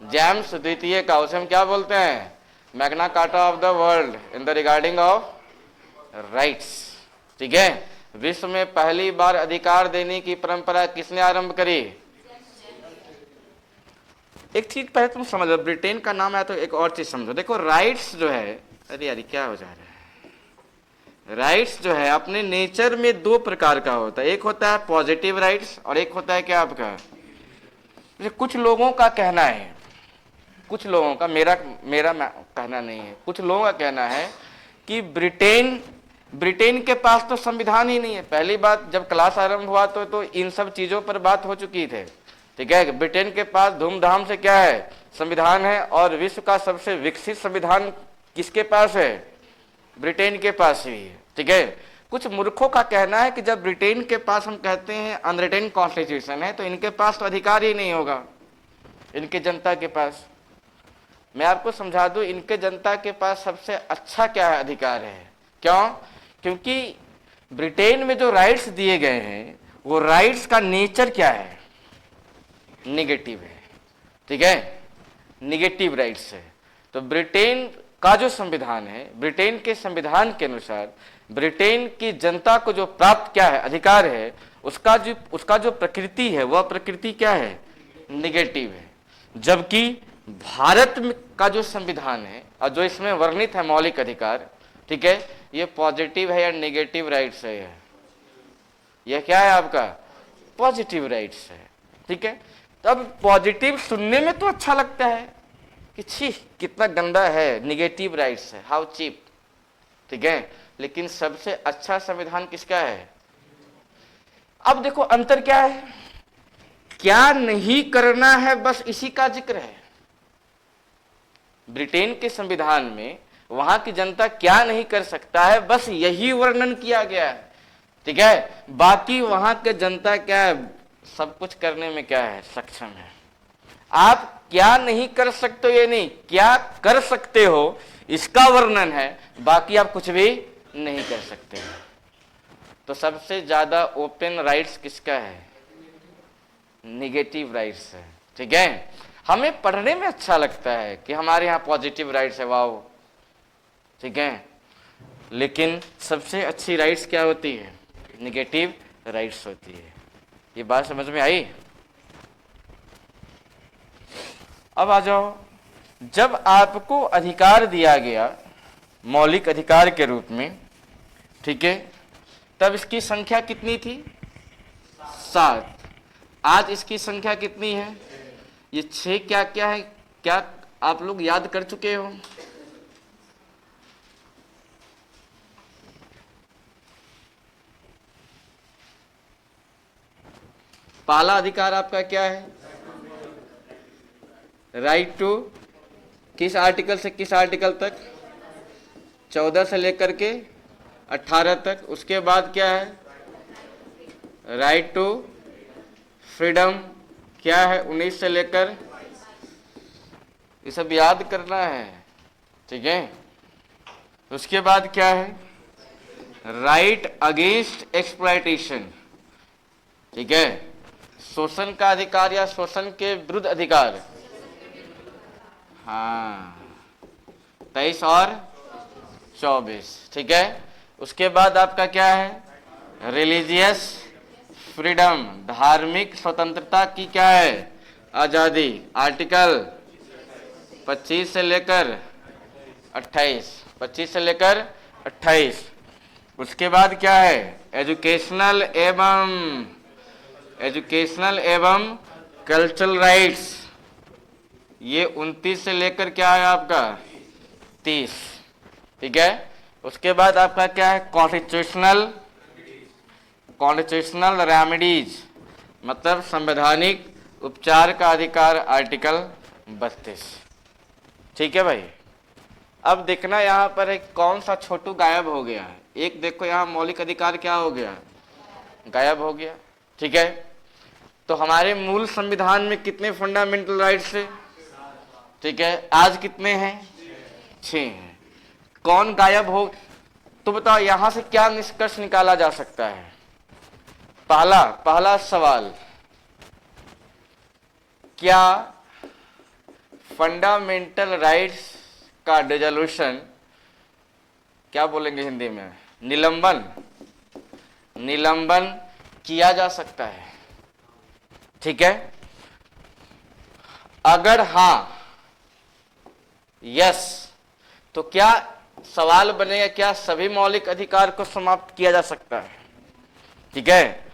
जेम्स द्वितीय का। उसे हम क्या बोलते हैं? Magna carta of the world in the regarding of rights. ठीक है, विश्व में पहली बार अधिकार देने की परंपरा किसने आरंभ करी? एक चीज पहले तुम समझ लो, ब्रिटेन का नाम है तो एक और चीज समझो। देखो राइट्स जो है, अरे यार क्या हो जा रहा है, राइट्स जो है अपने नेचर में दो प्रकार का होता है। एक होता है पॉजिटिव राइट्स और एक होता है क्या आपका? कुछ लोगों का कहना है, कुछ लोगों का, मेरा कहना नहीं है, कुछ लोगों का कहना है कि ब्रिटेन के पास तो संविधान ही नहीं है। पहली बात, जब क्लास आरंभ हुआ तो इन सब चीजों पर बात हो चुकी थे। ठीक है, ब्रिटेन के पास धूमधाम से क्या है? संविधान है। और विश्व का सबसे विकसित संविधान किसके पास है? ब्रिटेन के पास ही है। ठीक है, कुछ मूर्खों का कहना है कि जब ब्रिटेन के पास हम कहते हैं अनरिटन कॉन्स्टिट्यूशन है तो इनके पास तो अधिकार ही नहीं होगा, इनके जनता के पास। मैं आपको समझा दूं, इनके जनता के पास सबसे अच्छा क्या है? अधिकार है। क्यों? क्योंकि ब्रिटेन में जो राइट्स दिए गए हैं वो राइट्स का नेचर क्या है? नेगेटिव है। ठीक है, निगेटिव राइट्स है। तो ब्रिटेन का जो संविधान है, ब्रिटेन के संविधान के अनुसार ब्रिटेन की जनता को जो प्राप्त क्या है, अधिकार है, उसका जो प्रकृति है वह प्रकृति क्या है, निगेटिव है। जबकि भारत का जो संविधान है और जो इसमें वर्णित है मौलिक अधिकार, ठीक है, ये पॉजिटिव है या नेगेटिव राइट्स है, यह क्या है आपका पॉजिटिव राइट्स है। ठीक है, तो अब पॉजिटिव सुनने में तो अच्छा लगता है कि छी कितना गंदा है, निगेटिव राइट्स है, हाउ चीप। ठीक है, लेकिन सबसे अच्छा संविधान किसका है? अब देखो अंतर क्या है, क्या नहीं करना है बस इसी का जिक्र है। ब्रिटेन के संविधान में वहां की जनता क्या नहीं कर सकता है बस यही वर्णन किया गया है। ठीक है, बाकी वहां के जनता क्या है, सब कुछ करने में क्या है, सक्षम है। आप क्या नहीं कर सकते हो ये नहीं, क्या कर सकते हो इसका वर्णन है, बाकी आप कुछ भी नहीं कर सकते। तो सबसे ज्यादा ओपन राइट्स किसका है? निगेटिव राइट्स है। ठीक है, हमें पढ़ने में अच्छा लगता है कि हमारे यहाँ पॉजिटिव राइट्स है, वाओ। ठीक है, लेकिन सबसे अच्छी राइट्स क्या होती है? निगेटिव राइट्स होती है। ये बात समझ में आई? अब आ जाओ, जब आपको अधिकार दिया गया मौलिक अधिकार के रूप में, ठीक है, तब इसकी संख्या कितनी थी? 7। आज इसकी संख्या कितनी है? ये 6 क्या क्या है, क्या आप लोग याद कर चुके हो? पहला अधिकार आपका क्या है? राइट टू, किस आर्टिकल से किस आर्टिकल तक? 14 से लेकर के 18 तक। उसके बाद क्या है? राइट टू फ्रीडम, क्या है? 19 से लेकर, ये सब याद करना है। ठीक है, उसके बाद क्या है? Right against exploitation. ठीक है, शोषण का अधिकार या शोषण के विरुद्ध अधिकार। हाँ, 23 और 24। ठीक है, उसके बाद आपका क्या है? रिलीजियस फ्रीडम, धार्मिक स्वतंत्रता की क्या है? आजादी। आर्टिकल 25 से लेकर 28, 25 से लेकर 28। उसके बाद क्या है? एजुकेशनल एवं कल्चरल राइट्स, ये 29 से लेकर क्या है आपका? 30। ठीक है, उसके बाद आपका क्या है? कॉन्स्टिट्यूशनल रेमेडीज, मतलब संवैधानिक उपचार का अधिकार, आर्टिकल 32। ठीक है भाई, अब देखना यहाँ पर एक कौन सा छोटू गायब हो गया है। एक देखो यहाँ मौलिक अधिकार क्या हो गया? गायब हो गया। ठीक है, तो हमारे मूल संविधान में कितने फंडामेंटल राइट्स है? ठीक है, आज कितने हैं? 6 हैं। कौन गायब हो? तो बताओ यहां से क्या निष्कर्ष निकाला जा सकता है? पहला सवाल, क्या फंडामेंटल राइट्स का डिसोल्यूशन, क्या बोलेंगे हिंदी में, निलंबन किया जा सकता है? ठीक है, अगर हां, यस, तो क्या सवाल बनेगा, क्या सभी मौलिक अधिकार को समाप्त किया जा सकता है? ठीक है,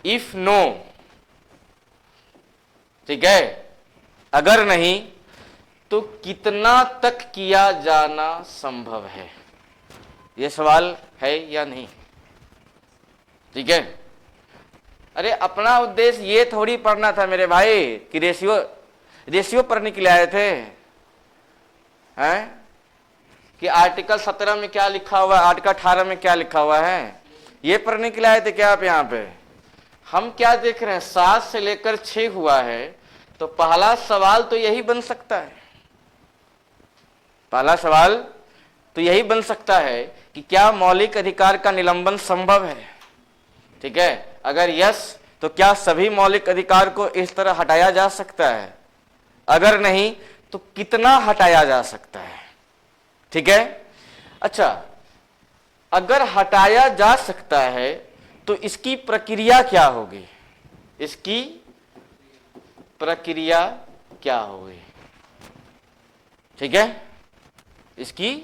इफ नो, ठीक है, अगर नहीं तो कितना तक किया जाना संभव है? यह सवाल है या नहीं? ठीक है, अरे अपना उद्देश्य ये थोड़ी पढ़ना था मेरे भाई कि रेशियो पढ़ने के लिए आए थे, हैं कि आर्टिकल 17 में क्या लिखा हुआ है, आर्टिकल 18 में क्या लिखा हुआ है, ये पढ़ने के लिए आए थे क्या आप यहाँ पे? हम क्या देख रहे हैं, 7 से लेकर 6 हुआ है, तो पहला सवाल तो यही बन सकता है, पहला सवाल तो यही बन सकता है कि क्या मौलिक अधिकार का निलंबन संभव है? ठीक है, अगर यस, तो क्या सभी मौलिक अधिकार को इस तरह हटाया जा सकता है? अगर नहीं तो कितना हटाया जा सकता है। ठीक है, अच्छा, अगर हटाया जा सकता है तो इसकी प्रक्रिया क्या होगी, इसकी प्रक्रिया क्या होगी। ठीक है, इसकी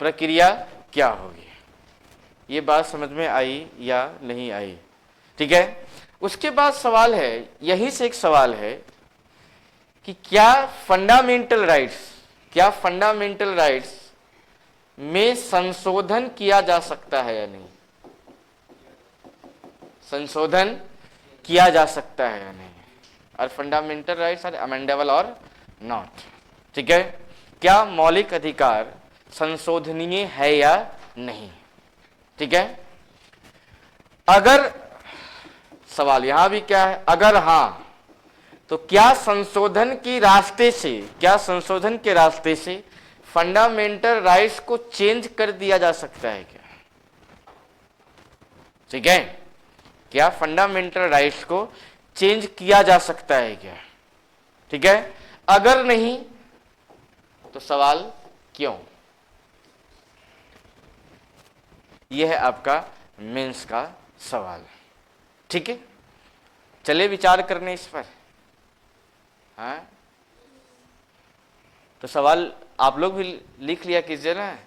प्रक्रिया क्या होगी। ये बात समझ में आई या नहीं आई। ठीक है, उसके बाद सवाल है, यही से एक सवाल है कि क्या फंडामेंटल राइट्स में संशोधन किया जा सकता है या नहीं, संशोधन किया जा सकता है या नहीं, और फंडामेंटल राइट्स आर अमेंडेबल और नॉट। ठीक है, क्या मौलिक अधिकार संशोधनीय है या नहीं। ठीक है, अगर सवाल यहां भी क्या है, अगर हां तो क्या संशोधन के रास्ते से फंडामेंटल राइट्स को चेंज कर दिया जा सकता है क्या। ठीक है, क्या फंडामेंटल राइट्स को चेंज किया जा सकता है क्या। ठीक है, अगर नहीं तो सवाल क्यों। यह है आपका मेंस का सवाल। ठीक है, चले विचार करने इस पर। हाँ, तो सवाल आप लोग भी लिख लिया कीजिए ना।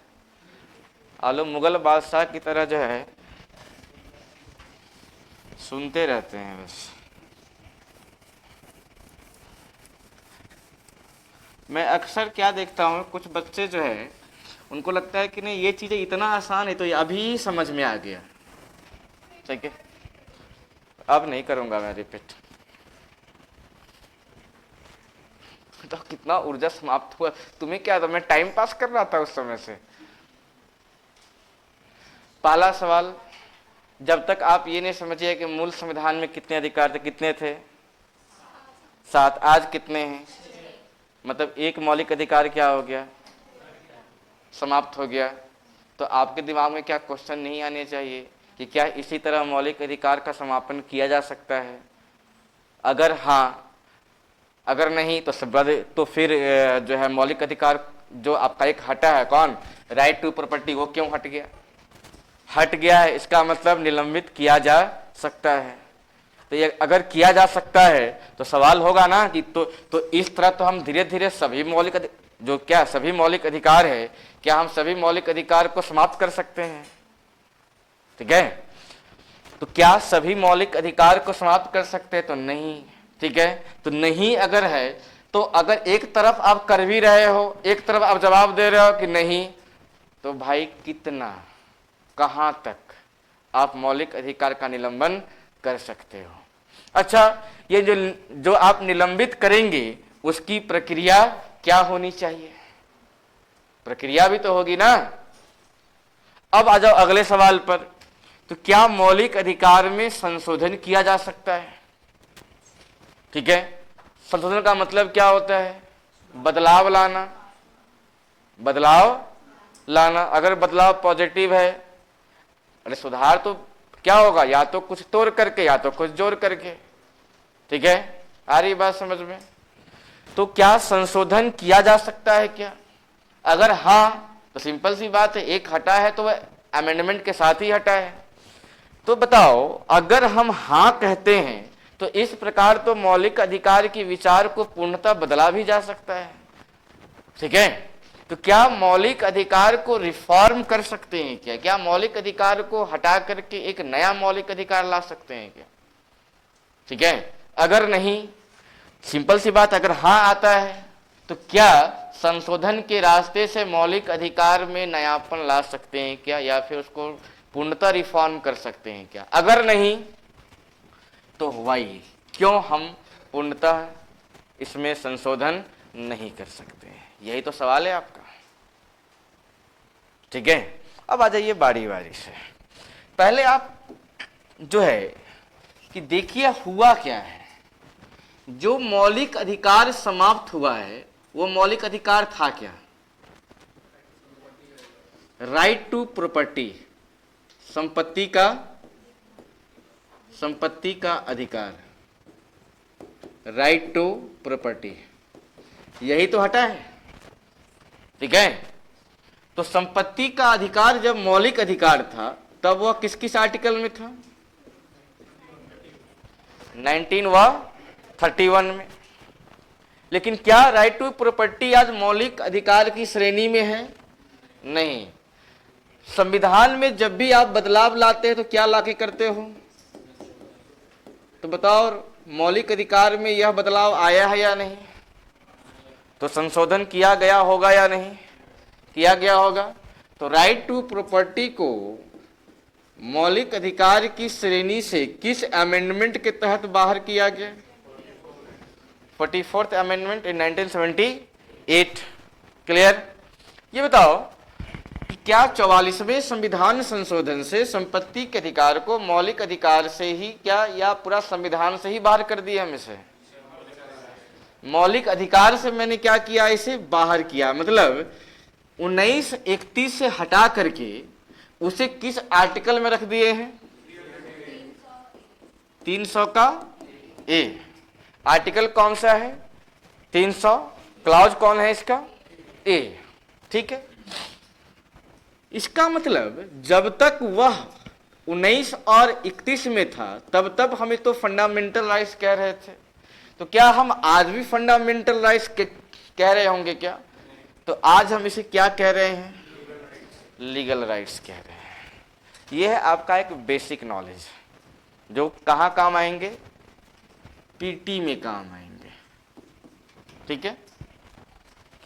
आप लोग मुगल बादशाह की तरह जो है सुनते रहते हैं बस। मैं अक्सर क्या देखता हूँ, कुछ बच्चे जो है उनको लगता है कि नहीं ये चीजें इतना आसान है तो ये अभी समझ में आ गया। ठीक है, अब नहीं करूंगा मैं रिपीट। तो कितना ऊर्जा समाप्त हुआ। तुम्हें क्या था, मैं टाइम पास कर रहा था उस समय से। पहला सवाल, जब तक आप ये नहीं समझिए कि मूल संविधान में कितने अधिकार थे, कितने थे 7, आज कितने हैं, मतलब एक मौलिक अधिकार क्या हो गया, समाप्त हो गया। तो आपके दिमाग में क्या क्वेश्चन नहीं आने चाहिए कि क्या इसी तरह मौलिक अधिकार का समापन किया जा सकता है। अगर हाँ, अगर नहीं तो फिर जो है मौलिक अधिकार जो आपका एक हटा है, कौन, राइट टू प्रॉपर्टी, वो क्यों हट गया। हट गया है इसका मतलब निलंबित किया जा सकता है। तो ये अगर किया जा सकता है तो सवाल होगा ना कि तो इस तरह तो हम धीरे धीरे सभी सभी मौलिक अधिकार है, क्या हम सभी मौलिक अधिकार को समाप्त कर सकते हैं। ठीक है, तो क्या सभी मौलिक अधिकार को समाप्त कर सकते हैं, तो नहीं। ठीक है, तो नहीं अगर है तो अगर एक तरफ आप कर भी रहे हो, एक तरफ आप जवाब दे रहे हो कि नहीं, तो भाई कितना, कहां तक आप मौलिक अधिकार का निलंबन कर सकते हो। अच्छा, ये जो आप निलंबित करेंगे उसकी प्रक्रिया क्या होनी चाहिए, प्रक्रिया भी तो होगी ना। अब आ जाओ अगले सवाल पर, तो क्या मौलिक अधिकार में संशोधन किया जा सकता है। ठीक है, संशोधन का मतलब क्या होता है, बदलाव लाना। अगर बदलाव पॉजिटिव है, अरे सुधार तो क्या होगा, या तो कुछ तोड़ करके या तो कुछ जोड़ करके। ठीक है, आ रही बात समझ में। तो क्या संशोधन किया जा सकता है क्या, अगर हाँ तो सिंपल सी बात है, एक हटा है तो वह अमेंडमेंट के साथ ही हटा है। तो बताओ, अगर हम हाँ कहते हैं तो इस प्रकार तो मौलिक अधिकार के विचार को पूर्णतः बदला भी जा सकता है। ठीक है, तो क्या मौलिक अधिकार को रिफॉर्म कर सकते हैं क्या मौलिक अधिकार को हटा करके एक नया मौलिक अधिकार ला सकते हैं क्या। ठीक है, अगर नहीं, सिंपल सी बात, अगर हाँ आता है तो क्या संशोधन के रास्ते से मौलिक अधिकार में नयापन ला सकते हैं क्या, या फिर उसको पूर्णतः रिफॉर्म कर सकते हैं क्या। अगर नहीं तो वही क्यों हम पूर्णतः इसमें संशोधन नहीं कर सकते हैं, यही तो सवाल है आपका। ठीक है, अब आ जाइए बारी बारी से। पहले आप जो है कि देखिए हुआ क्या है, जो मौलिक अधिकार समाप्त हुआ है वो मौलिक अधिकार था क्या, राइट टू प्रॉपर्टी, संपत्ति का अधिकार, राइट टू प्रॉपर्टी। यही तो हटा है, ठीक है। तो संपत्ति का अधिकार जब मौलिक अधिकार था तब वह किस किस आर्टिकल में था? 19 व 31 में। लेकिन क्या राइट टू प्रॉपर्टी आज मौलिक अधिकार की श्रेणी में है? नहीं। संविधान में जब भी आप बदलाव लाते हैं तो क्या लाके करते हो? तो बताओ, मौलिक अधिकार में यह बदलाव आया है या नहीं? तो संशोधन किया गया होगा या नहीं किया गया होगा? तो राइट टू प्रॉपर्टी को मौलिक अधिकार की श्रेणी से किस अमेंडमेंट के तहत बाहर किया गया? 44th amendment in 1978। क्लियर? ये बताओ कि क्या 44वें संविधान संशोधन से संपत्ति के अधिकार को मौलिक अधिकार से ही क्या या पूरा संविधान से ही बाहर कर दिया? हम इसे मौलिक अधिकार से मैंने क्या किया? इसे बाहर किया। मतलब 1931 से हटा करके उसे किस आर्टिकल में रख दिए हैं? 300 का ए। आर्टिकल कौन सा है? 300। क्लॉज कौन है इसका? ए। ठीक है। इसका मतलब जब तक वह 19 और 31 में था तब तक हमें तो फंडामेंटल राइट्स कह रहे थे। तो क्या हम आज भी फंडामेंटल राइट्स कह रहे होंगे क्या? तो आज हम इसे क्या कह रहे हैं? लीगल राइट्स कह रहे हैं। यह है आपका एक बेसिक नॉलेज जो कहाँ काम आएंगे? पीटी में काम आएंगे। ठीक है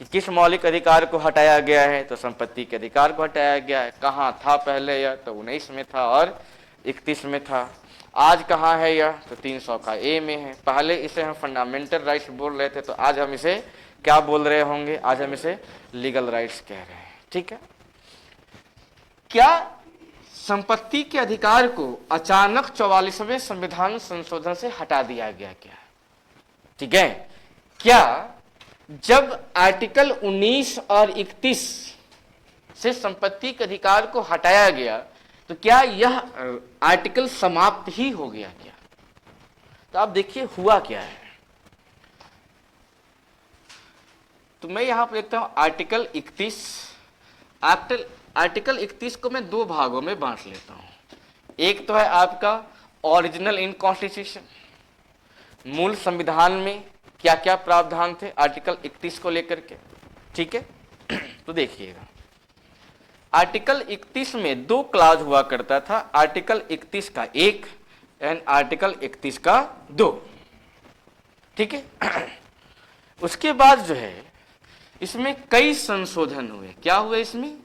कि किस मौलिक अधिकार को हटाया गया है? तो संपत्ति के अधिकार को हटाया गया है। कहाँ था पहले? यह तो 19 में था और 31 में था। आज कहाँ है यह? तो 300 का ए में है। पहले इसे हम फंडामेंटल राइट्स बोल रहे थे, तो आज हम इसे क्या बोल रहे होंगे? आज हम इसे लीगल राइट्स कह रहे हैं। ठीक है। क्या संपत्ति के अधिकार को अचानक 44वें संविधान संशोधन से हटा दिया गया क्या? ठीक है। क्या जब आर्टिकल 19 और 31 से संपत्ति के अधिकार को हटाया गया तो क्या यह आर्टिकल समाप्त ही हो गया क्या? तो आप देखिए हुआ क्या है। तो मैं यहां पर देखता हूं आर्टिकल 31। आर्टिकल 31 को मैं दो भागों में बांट लेता हूं। एक तो है आपका ओरिजिनल इन कॉन्स्टिट्यूशन, मूल संविधान में क्या क्या प्रावधान थे आर्टिकल 31 को लेकर के। ठीक है। तो देखिएगा आर्टिकल 31 में दो क्लॉज हुआ करता था, आर्टिकल 31 का 1 एंड आर्टिकल 31 का 2। ठीक है। उसके बाद जो है इसमें कई संशोधन हुए। क्या हुए? इसमें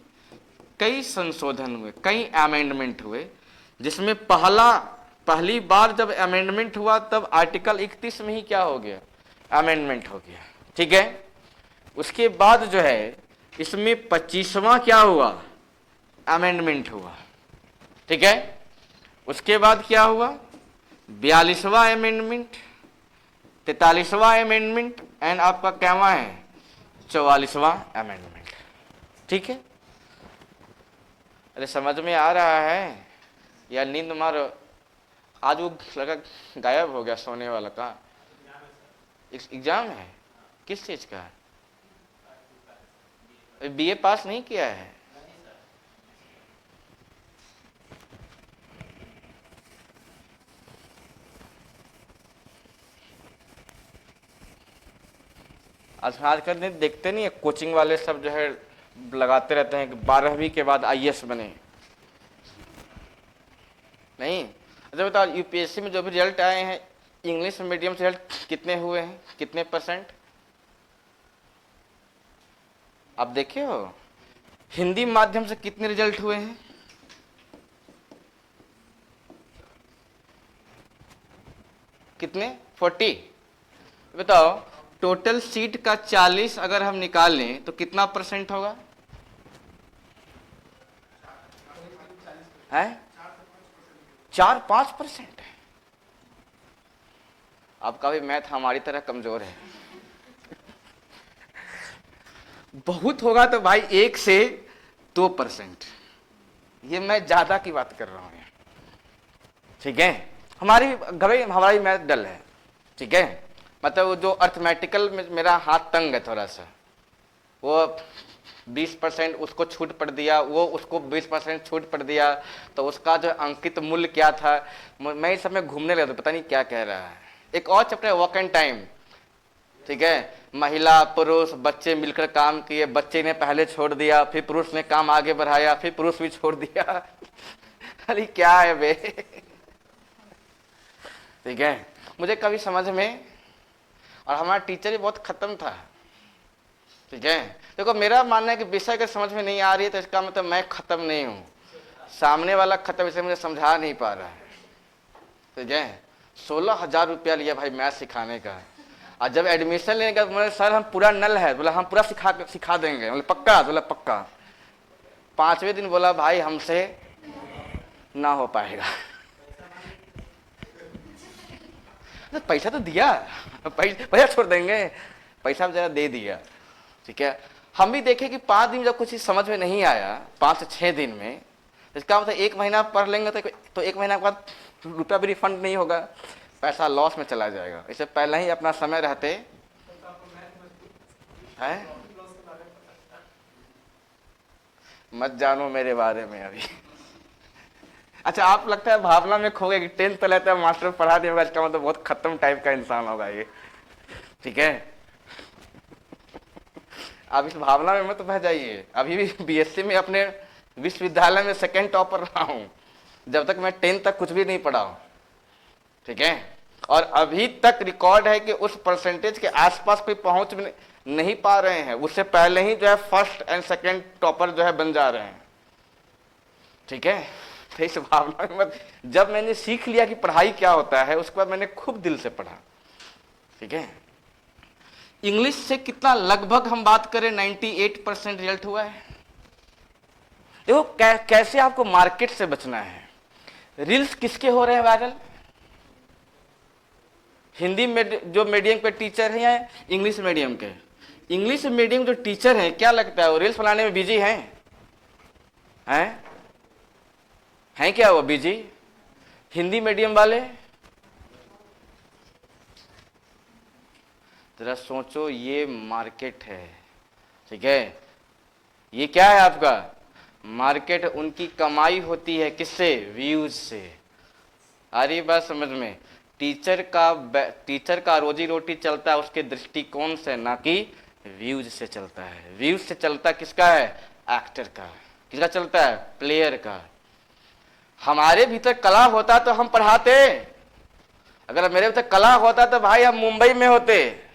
कई संशोधन हुए, कई अमेंडमेंट हुए, जिसमें पहली बार जब अमेंडमेंट हुआ तब आर्टिकल 31 में ही क्या हो गया? अमेंडमेंट हो गया। ठीक है। उसके बाद जो है इसमें 25वां क्या हुआ? अमेंडमेंट हुआ। ठीक है। उसके बाद क्या हुआ? 42वां अमेंडमेंट, 43वां अमेंडमेंट एंड आपका क्या है? 44वां अमेंडमेंट। ठीक है। अरे समझ में आ रहा है या नींद मारो? आज वो लगा गायब हो गया सोने वाला का। एग्जाम है? किस चीज का? बीए पास नहीं किया है? आजकल नहीं देखते नहीं है, कोचिंग वाले सब जो है लगाते रहते हैं कि 12वीं के बाद आईएएस बने। नहीं? अच्छा बताओ, यूपीएससी में जो भी रिजल्ट आए हैं इंग्लिश मीडियम से रिजल्ट कितने हुए हैं? कितने %? आप देखे हो? हिंदी माध्यम से कितने रिजल्ट हुए हैं? कितने? 40। बताओ टोटल सीट का 40 अगर हम निकाल लें तो कितना % होगा? है 4-5%। आपका भी मैथ हमारी तरह कमजोर है। बहुत होगा तो भाई 1 से 2%। ये मैं ज्यादा की बात कर रहा हूं। ठीक है। हमारी मैथ डल है। ठीक है। मतलब वो जो अर्थमेटिकल में मेरा हाथ तंग है थोड़ा सा, वो 20% उसको छूट पड़ दिया, वो उसको 20% छूट पड़ दिया, तो उसका जो अंकित मूल्य क्या था, मैं इस समय घूमने लगा पता नहीं क्या कह रहा है। एक और चैप्टर है वर्क एंड टाइम, ठीक है, महिला पुरुष बच्चे मिलकर काम किए, बच्चे ने पहले छोड़ दिया, फिर पुरुष ने काम आगे बढ़ाया, फिर पुरुष भी छोड़ दिया। अरे क्या है बे। ठीक है, मुझे कभी समझ में, और हमारा टीचर भी बहुत खत्म था। ठीक है, देखो मेरा मानना है कि विषय अगर समझ में नहीं आ रही है तो इसका मतलब मैं खत्म नहीं हूं, सामने वाला खत्म, इसे मुझे समझा नहीं पा रहा है। ठीक है, 16,000 रुपया लिया भाई मैथ सिखाने का, और जब एडमिशन लेने का बोले सर हम पूरा नल है, बोला हम पूरा सिखा देंगे, बोले पक्का, बोला पक्का। 5वें दिन बोला भाई हमसे ना हो पाएगा। तो पैसा तो दिया, पैसा छोड़ देंगे, पैसा जरा दे दिया। ठीक है, हम भी देखे कि 5 दिन जब कुछ समझ में नहीं आया, 5 से 6 दिन में, इसका मतलब 1 महीना पढ़ लेंगे तो 1 महीना के बाद रुपया भी रिफंड नहीं होगा, पैसा लॉस में चला जाएगा। इससे पहले ही अपना समय रहते है, मत जानो मेरे बारे में अभी। अच्छा, आप लगता है भावना में खो गए कि 10th पे लेता है मास्टर पढ़ा दिया, इसका मतलब बहुत खत्म टाइप का इंसान होगा ये। ठीक है, आप इस भावना में मत बह जाइए। अभी भी बीएससी में अपने विश्वविद्यालय में 2nd टॉपर रहा हूं, जब तक मैं 10th तक कुछ भी नहीं पढ़ा हूं। ठीक है, और अभी तक रिकॉर्ड है कि उस परसेंटेज के आसपास कोई पहुंच नहीं पा रहे हैं, उससे पहले ही जो है 1st एंड 2nd टॉपर जो है बन जा रहे हैं। ठीक है, तो इस भावना में मत, जब मैंने सीख लिया कि पढ़ाई क्या होता है, उसके बाद मैंने खूब दिल से पढ़ा। ठीक है, इंग्लिश से कितना, लगभग हम बात करें 98% रिजल्ट हुआ है। देखो कैसे आपको मार्केट से बचना है। रील्स किसके हो रहे हैं वायरल? हिंदी में जो मीडियम के टीचर हैं या इंग्लिश मीडियम के? इंग्लिश मीडियम जो टीचर हैं, क्या लगता है वो रील्स बनाने में बिजी हैं? हैं क्या वो बिजी? हिंदी मीडियम वाले जरा सोचो, ये मार्केट है। ठीक है, ये क्या है आपका मार्केट, उनकी कमाई होती है किससे? व्यूज से। आ रही बात समझ में? टीचर का रोजी रोटी चलता है उसके दृष्टिकोण से, ना कि व्यूज से चलता है। व्यूज से चलता किसका है? एक्टर का। किसका चलता है? प्लेयर का। हमारे भीतर कला होता तो हम पढ़ाते, अगर मेरे भीतर कला होता तो भाई हम मुंबई में होते।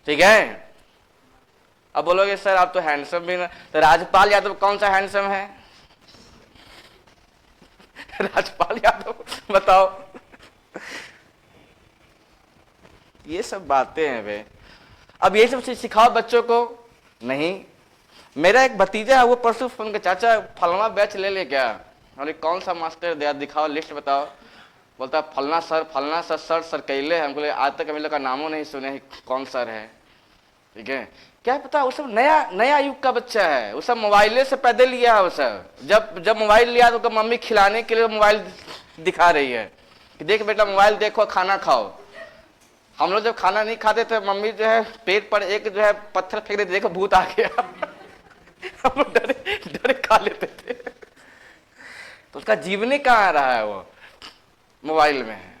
ठीक है, अब बोलोगे सर आप तो हैंडसम भी ना, तो राजपाल यादव कौन सा हैंडसम है? राजपाल यादव बताओ। ये सब बातें हैं वे। अब ये सब सिखाओ बच्चों को नहीं। मेरा एक भतीजा है, वो परसों फोन के, चाचा फलना बैच ले क्या? अरे कौन सा मास्टर दिया, दिखाओ लिस्ट बताओ। बोलता फलना सर सर कैले है। हमको आज तक हम लोग का नामों नहीं सुने कौन सर है। ठीक है, क्या पता वो सब नया युग का बच्चा है, वो सब मोबाइले से पैदा लिया है। वो सब जब मोबाइल लिया तो मम्मी खिलाने के लिए मोबाइल दिखा रही है कि देख बेटा मोबाइल देखो खाना खाओ। हम लोग जब खाना नहीं खाते थे, मम्मी जो है पेट पर एक जो है पत्थर फेंक देती, देखो भूत आ गया। हम लोग डरे खा लेते थे। तो उसका जीवनी कहाँ रहा है? वो मोबाइल में है।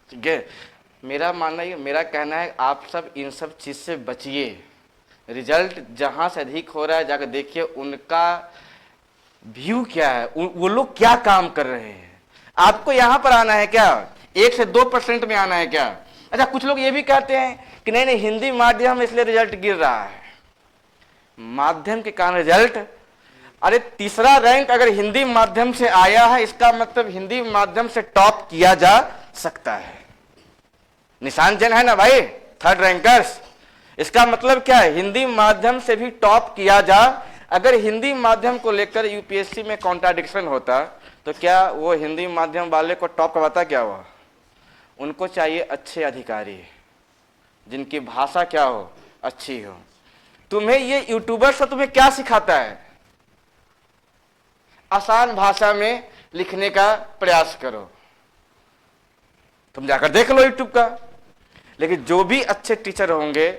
ठीक है, मेरा मानना है, मेरा कहना है आप सब इन सब चीज से बचिए। रिजल्ट जहां से अधिक हो रहा है जाकर देखिए उनका व्यू क्या है, वो लोग क्या काम कर रहे हैं। आपको यहां पर आना है क्या? 1 से 2% में आना है क्या? अच्छा, कुछ लोग ये भी कहते हैं कि नहीं हिंदी माध्यम इसलिए रिजल्ट गिर रहा है। माध्यम के कारण रिजल्ट, अरे 3रा रैंक अगर हिंदी माध्यम से आया है, इसका मतलब हिंदी माध्यम से टॉप किया जा सकता है। निशान जैन है ना भाई 3rd रैंकर्स, इसका मतलब क्या है? हिंदी माध्यम से भी टॉप किया जा। अगर हिंदी माध्यम को लेकर यूपीएससी में कॉन्ट्राडिक्शन होता तो क्या वो हिंदी माध्यम वाले को टॉप करवाता? क्या हुआ? उनको चाहिए अच्छे अधिकारी जिनकी भाषा क्या हो? अच्छी हो। तुम्हें ये यूट्यूबर से तुम्हें क्या सिखाता है? आसान भाषा में लिखने का प्रयास करो। तुम जाकर देख लो यूट्यूब का। लेकिन जो भी अच्छे टीचर होंगे,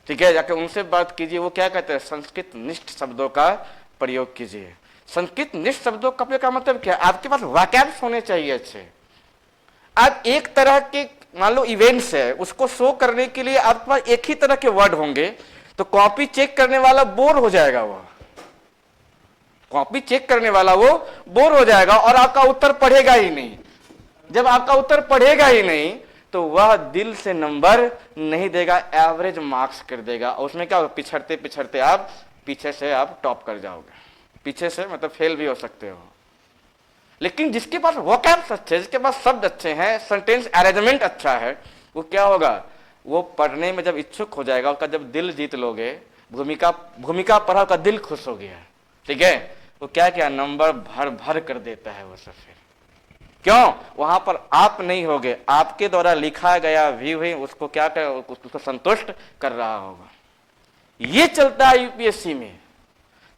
ठीक है, जाके उनसे बात कीजिए, वो क्या कहते हैं, संस्कृत निष्ठ शब्दों का प्रयोग कीजिए। संस्कृत निष्ठ शब्दों का प्रयोग का मतलब क्या है, आपके पास वाक्यांश होने चाहिए अच्छे। आप एक तरह के मान लो इवेंट्स है, उसको शो करने के लिए आपके पास एक ही तरह के वर्ड होंगे, तो कॉपी चेक करने वाला बोर हो जाएगा, वो कॉपी चेक करने वाला वो बोर हो जाएगा और आपका उत्तर पढ़ेगा ही नहीं। जब आपका उत्तर पढ़ेगा ही नहीं तो वह दिल से नंबर नहीं देगा, एवरेज मार्क्स कर देगा। और उसमें क्या होगा, पिछड़ते पिछड़ते आप पीछे से आप टॉप कर जाओगे, पीछे से मतलब फेल भी हो सकते हो। लेकिन जिसके पास वोकैब्स अच्छे, जिसके पास शब्द अच्छे हैं, सेंटेंस अरेंजमेंट अच्छा है, वो क्या होगा, वो पढ़ने में जब इच्छुक हो जाएगा, उसका जब दिल जीत लोगे, भूमिका पढ़ा, उसका दिल खुश हो गया, ठीक है, वो क्या क्या नंबर भर भर कर देता है वो सब। फिर क्यों, वहां पर आप नहीं होगे, आपके द्वारा लिखा गया व्यू ही उसको क्या कर, उसको संतुष्ट कर रहा होगा। ये चलता है यूपीएससी में।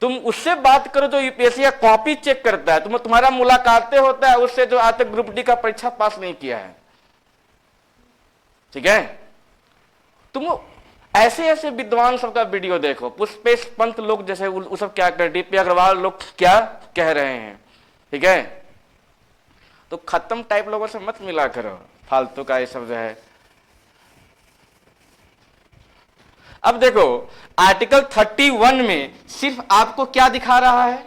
तुम उससे बात करो जो यूपीएससी का कॉपी चेक करता है, तुम्हारा मुलाकातें होता है उससे जो आज तक ग्रुप डी का परीक्षा पास नहीं किया है, ठीक है। तुम ऐसे ऐसे विद्वान सबका वीडियो देखो, पुष्पेश पंत लोग जैसे वो सब क्या कर, डीपी अग्रवाल लोग क्या कह रहे हैं, ठीक है। तो खत्म टाइप लोगों से मत मिला करो, फालतू का ये सब जो है। अब देखो आर्टिकल 31 में सिर्फ आपको क्या दिखा रहा है,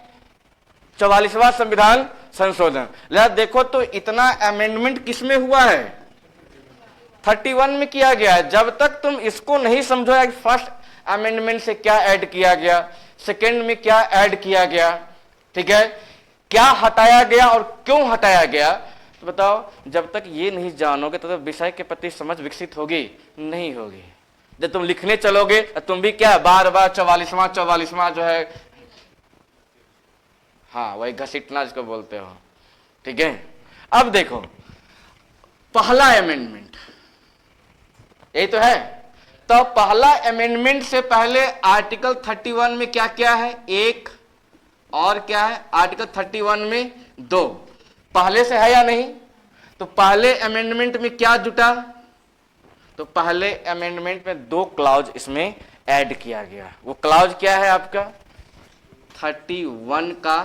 44वां संविधान संशोधन। लिहाजा देखो तो इतना अमेंडमेंट किसमें हुआ है, 31 में किया गया है। जब तक तुम इसको नहीं समझो फर्स्ट अमेंडमेंट से क्या ऐड किया गया, सेकेंड में क्या ऐड किया गया, ठीक है, क्या हटाया गया और क्यों हटाया गया, तो बताओ, जब तक ये नहीं जानोगे तो विषय के प्रति समझ विकसित होगी नहीं होगी। जब तुम लिखने चलोगे तो तुम भी क्या बार बार 44वां जो है, हाँ वही घसीटना जिसको बोलते हो, ठीक है। अब देखो पहला अमेंडमेंट यही तो है। तो पहला अमेंडमेंट से पहले आर्टिकल 31 में क्या क्या है, एक, और क्या है आर्टिकल 31 में 2, पहले से है या नहीं। तो पहले अमेंडमेंट में क्या जुटा, तो पहले अमेंडमेंट में 2 क्लॉज इसमें ऐड किया गया। वो क्लॉज क्या है आपका 31 का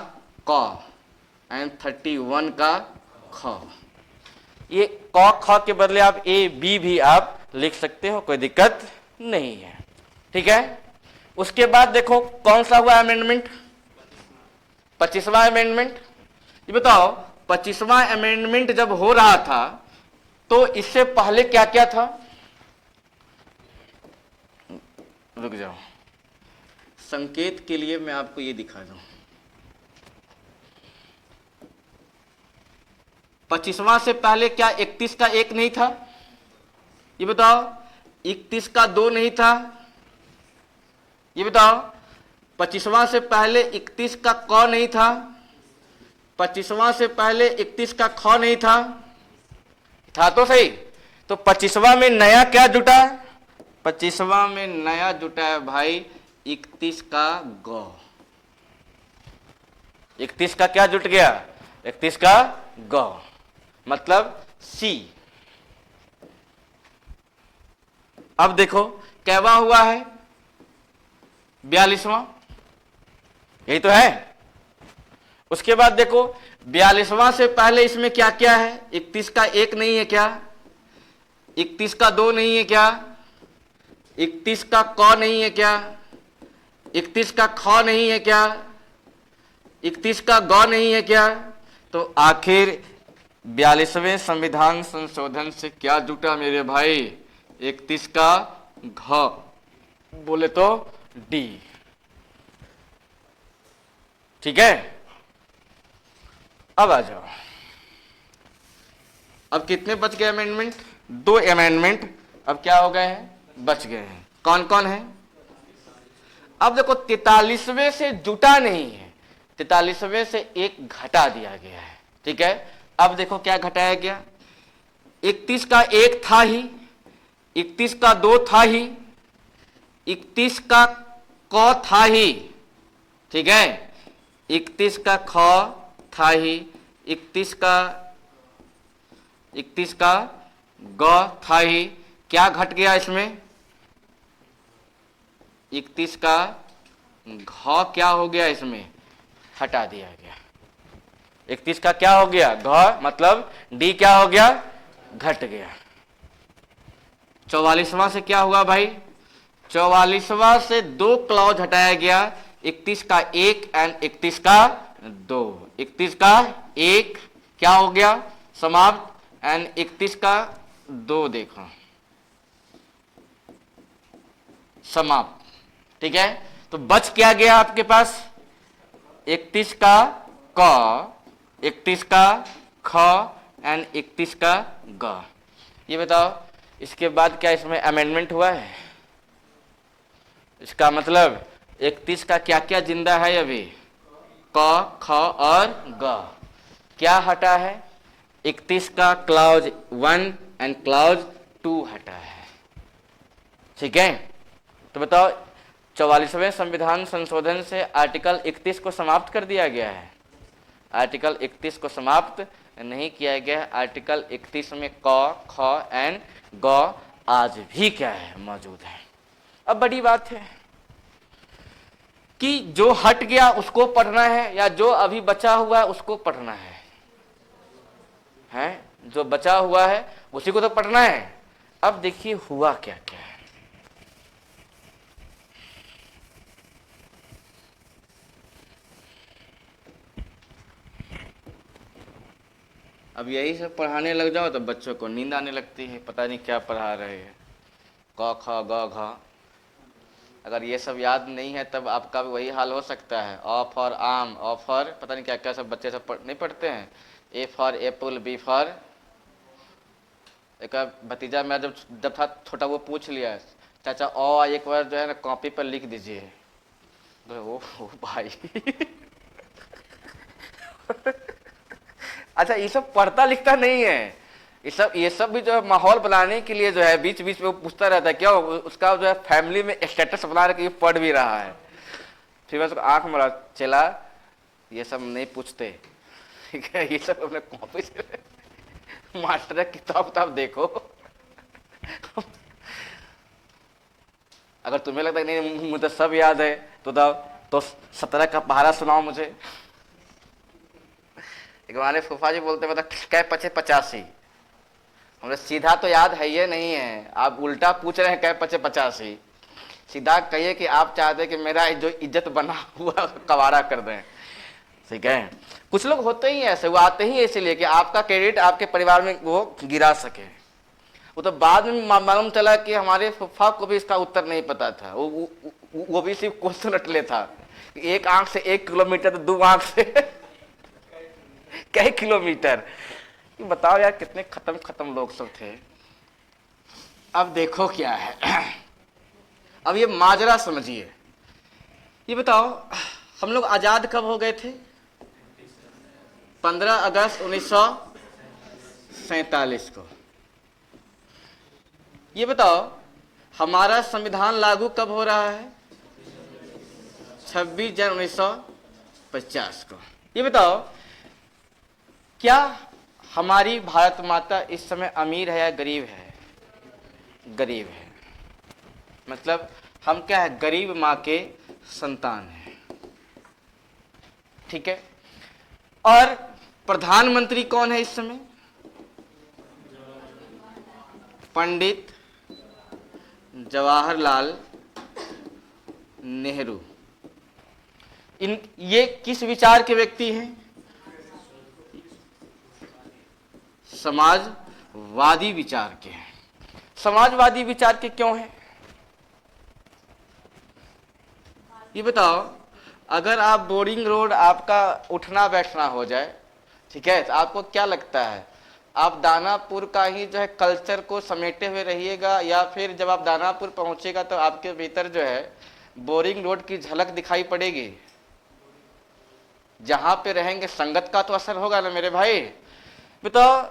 क एंड 31 का ख। ये क ख के बदले आप ए बी भी आप लिख सकते हो, कोई दिक्कत नहीं है, ठीक है। उसके बाद देखो कौन सा हुआ अमेंडमेंट, 25वां अमेंडमेंट। ये बताओ 25वां अमेंडमेंट जब हो रहा था तो इससे पहले क्या क्या था, रुक जाओ संकेत के लिए मैं आपको ये दिखा दूं। 25वां से पहले क्या 31 का 1 नहीं था, ये बताओ, 31 का 2 नहीं था, ये बताओ, 25वां से पहले 31 का क नहीं था, 25वां से पहले 31 का ख नहीं था तो सही। तो 25वां में नया क्या जुटा, 25वां में नया जुटा है भाई 31 का ग। 31 का क्या जुट गया, 31 का ग, मतलब सी। अब देखो कैवा हुआ है 42वां, यही तो है। उसके बाद देखो 42वां से पहले इसमें क्या क्या है, 31 का 1 नहीं है क्या, 31 का 2 नहीं है क्या, 31 का क नहीं है क्या, 31 का ख नहीं है क्या, 31 का ग नहीं है क्या। तो आखिर 42वें संविधान संशोधन से क्या जुटा मेरे भाई, 31 का घ, बोले तो डी, ठीक है। अब आ जाओ, अब कितने बच गए अमेंडमेंट, 2 अमेंडमेंट अब क्या हो गए हैं, बच गए हैं। कौन कौन है, अब देखो 43वें से जुटा नहीं है, 43वें से 1 घटा दिया गया है, ठीक है। अब देखो क्या घटाया गया, 31 का 1 था ही, 31 का 2 था ही, 31 का क था ही, ठीक है, 31 का ख था ही, 31 का ग था ही, क्या घट गया इसमें? 31 का घ क्या हो गया इसमें? हटा दिया गया। 31 का क्या हो गया? घ मतलब डी क्या हो गया? घट गया। 44वां से क्या हुआ भाई? 44वां से 2 क्लॉज हटाया गया। 31 का 1 एंड 31 का 2। 31 का 1 क्या हो गया? समाप्त। एंड 31 का 2 देखो समाप्त। ठीक है, तो बच क्या गया आपके पास? 31 का क, 31 का ख एंड 31 का ग। ये बताओ इसके बाद क्या इसमें अमेंडमेंट हुआ है? इसका मतलब 31 का क्या क्या जिंदा है अभी? क, ख और ग। क्या हटा है? 31 का क्लॉज 1 एंड क्लॉज 2 हटा है। ठीक है, तो बताओ 44वें संविधान संशोधन से आर्टिकल 31 को समाप्त कर दिया गया है? आर्टिकल 31 को समाप्त नहीं किया गया है। आर्टिकल 31 में क, ख एंड ग आज भी क्या है? मौजूद है। अब बड़ी बात है कि जो हट गया उसको पढ़ना है या जो अभी बचा हुआ है उसको पढ़ना है? जो बचा हुआ है उसी को तो पढ़ना है। अब देखिए हुआ क्या क्या है। अब यही सब पढ़ाने लग जाओ तो बच्चों को नींद आने लगती है, पता नहीं क्या पढ़ा रहे हैं। क ख ग घ, अगर ये सब याद नहीं है तब आपका भी वही हाल हो सकता है। अ फॉर आम, अ फॉर पता नहीं क्या क्या सब बच्चे सब नहीं पढ़ते हैं। A for apple, B for, एक भतीजा मेरा जब था छोटा वो पूछ लिया, चाचा एक बार जो है ना कॉपी पर लिख दीजिए। ओ भाई अच्छा ये सब पढ़ता लिखता नहीं है। ये सब भी जो है माहौल बनाने के लिए जो है बीच बीच में वो पूछता रहता है, क्या उसका जो है फैमिली में स्टेटस बना रहा है कि पढ़ भी रहा है। फिर मैं उसको आंख मारा, चला ये सब नहीं पूछते, ठीक है, ये सब अपने कॉपी से मास्टर किताब देखो अगर तुम्हें लगता है नहीं मुझे सब याद है तो 17 का पहाड़ा सुनाओ मुझे। एक हमारे फूफा जी बोलते मतलब कै पचे 85, हमें सीधा तो याद है ये नहीं है, आप उल्टा पूछ रहे हैं कै पचे 85। सीधा कहिए कि आप चाहते हैं कि मेरा जो इज्जत बना हुआ कबाड़ा कर दें। ठीक है, कुछ लोग होते ही ऐसे, वो आते ही इसलिए कि आपका क्रेडिट आपके परिवार में वो गिरा सके। वो तो बाद में मालूम चला कि हमारे फूफा को भी इसका उत्तर नहीं पता था। वो भी सिर्फ क्वेश्चन रटले था, एक आंख से 1 किलोमीटर तो 2 आंख से कई किलोमीटर। बताओ यार कितने खत्म लोग सब थे। अब देखो क्या है अब ये माजरा समझिए। ये बताओ हम लोग आजाद कब हो गए थे? 15 अगस्त 1947 को। ये बताओ हमारा संविधान लागू कब हो रहा है? 26 जनवरी 1950 को। ये बताओ क्या हमारी भारत माता इस समय अमीर है या गरीब है? गरीब है। मतलब हम क्या है? गरीब माँ के संतान हैं। ठीक है, और प्रधानमंत्री कौन है इस समय? पंडित जवाहरलाल नेहरू। ये किस विचार के व्यक्ति हैं? समाजवादी विचार के हैं। समाजवादी विचार के क्यों हैं? ये बताओ अगर आप बोरिंग रोड आपका उठना बैठना हो जाए, ठीक है, तो आपको क्या लगता है आप दानापुर का ही जो है कल्चर को समेटे हुए रहिएगा या फिर जब आप दानापुर पहुंचेगा तो आपके भीतर जो है बोरिंग रोड की झलक दिखाई पड़ेगी? जहां पे रहेंगे संगत का तो असर होगा ना मेरे भाई। बताओ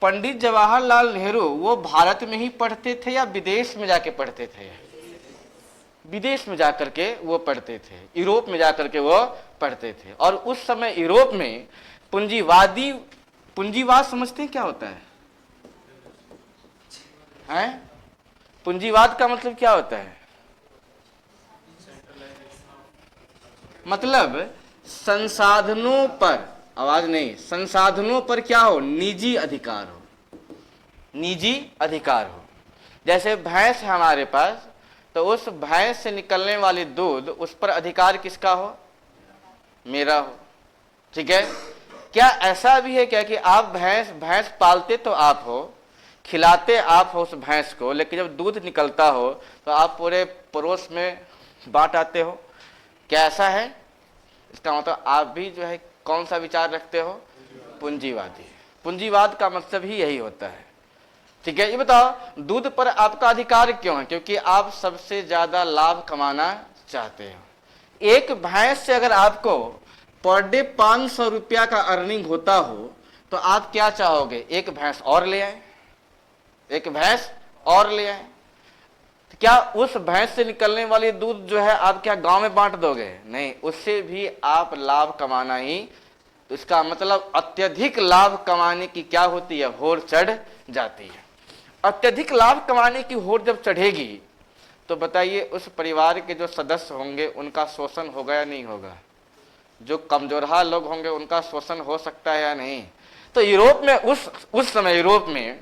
पंडित जवाहरलाल नेहरू वो भारत में ही पढ़ते थे या विदेश में जाके पढ़ते थे? विदेश में जाकर के वो पढ़ते थे, यूरोप में जाकर के वो पढ़ते थे। और उस समय यूरोप में पूंजीवाद समझते हैं क्या होता है? पूंजीवाद का मतलब क्या होता है? मतलब संसाधनों पर, आवाज नहीं, संसाधनों पर क्या हो? निजी अधिकार हो, निजी अधिकार हो। जैसे भैंस है हमारे पास, तो उस भैंस से निकलने वाली दूध, उस पर अधिकार किसका हो? मेरा हो। ठीक है। क्या ऐसा भी है क्या कि आप भैंस पालते तो आप हो, खिलाते आप हो उस भैंस को, लेकिन जब दूध निकलता हो तो आप पूरे पड़ोस में बांट आते हो? क्या ऐसा है? इसका मतलब आप भी जो है कौन सा विचार रखते हो? पूंजीवादी। पूंजीवाद का मतलब ही यही होता है। ठीक है। ये बताओ दूध पर आपका अधिकार क्यों है? क्योंकि आप सबसे ज्यादा लाभ कमाना चाहते हो। एक भैंस से अगर आपको पर डे 500 रुपया का अर्निंग होता हो तो आप क्या चाहोगे? एक भैंस और ले आए, एक भैंस और ले आए। तो क्या उस भैंस से निकलने वाली दूध जो है आप क्या गांव में बांट दोगे? नहीं, उससे भी आप लाभ कमाना ही। तो इसका मतलब अत्यधिक लाभ कमाने की क्या होती है? होड़ चढ़ जाती है। अत्यधिक लाभ कमाने की होड़ जब चढ़ेगी तो बताइए उस परिवार के जो सदस्य होंगे उनका शोषण होगा या नहीं होगा? जो कमजोरहा लोग होंगे उनका शोषण हो सकता है या नहीं? तो यूरोप में उस समय यूरोप में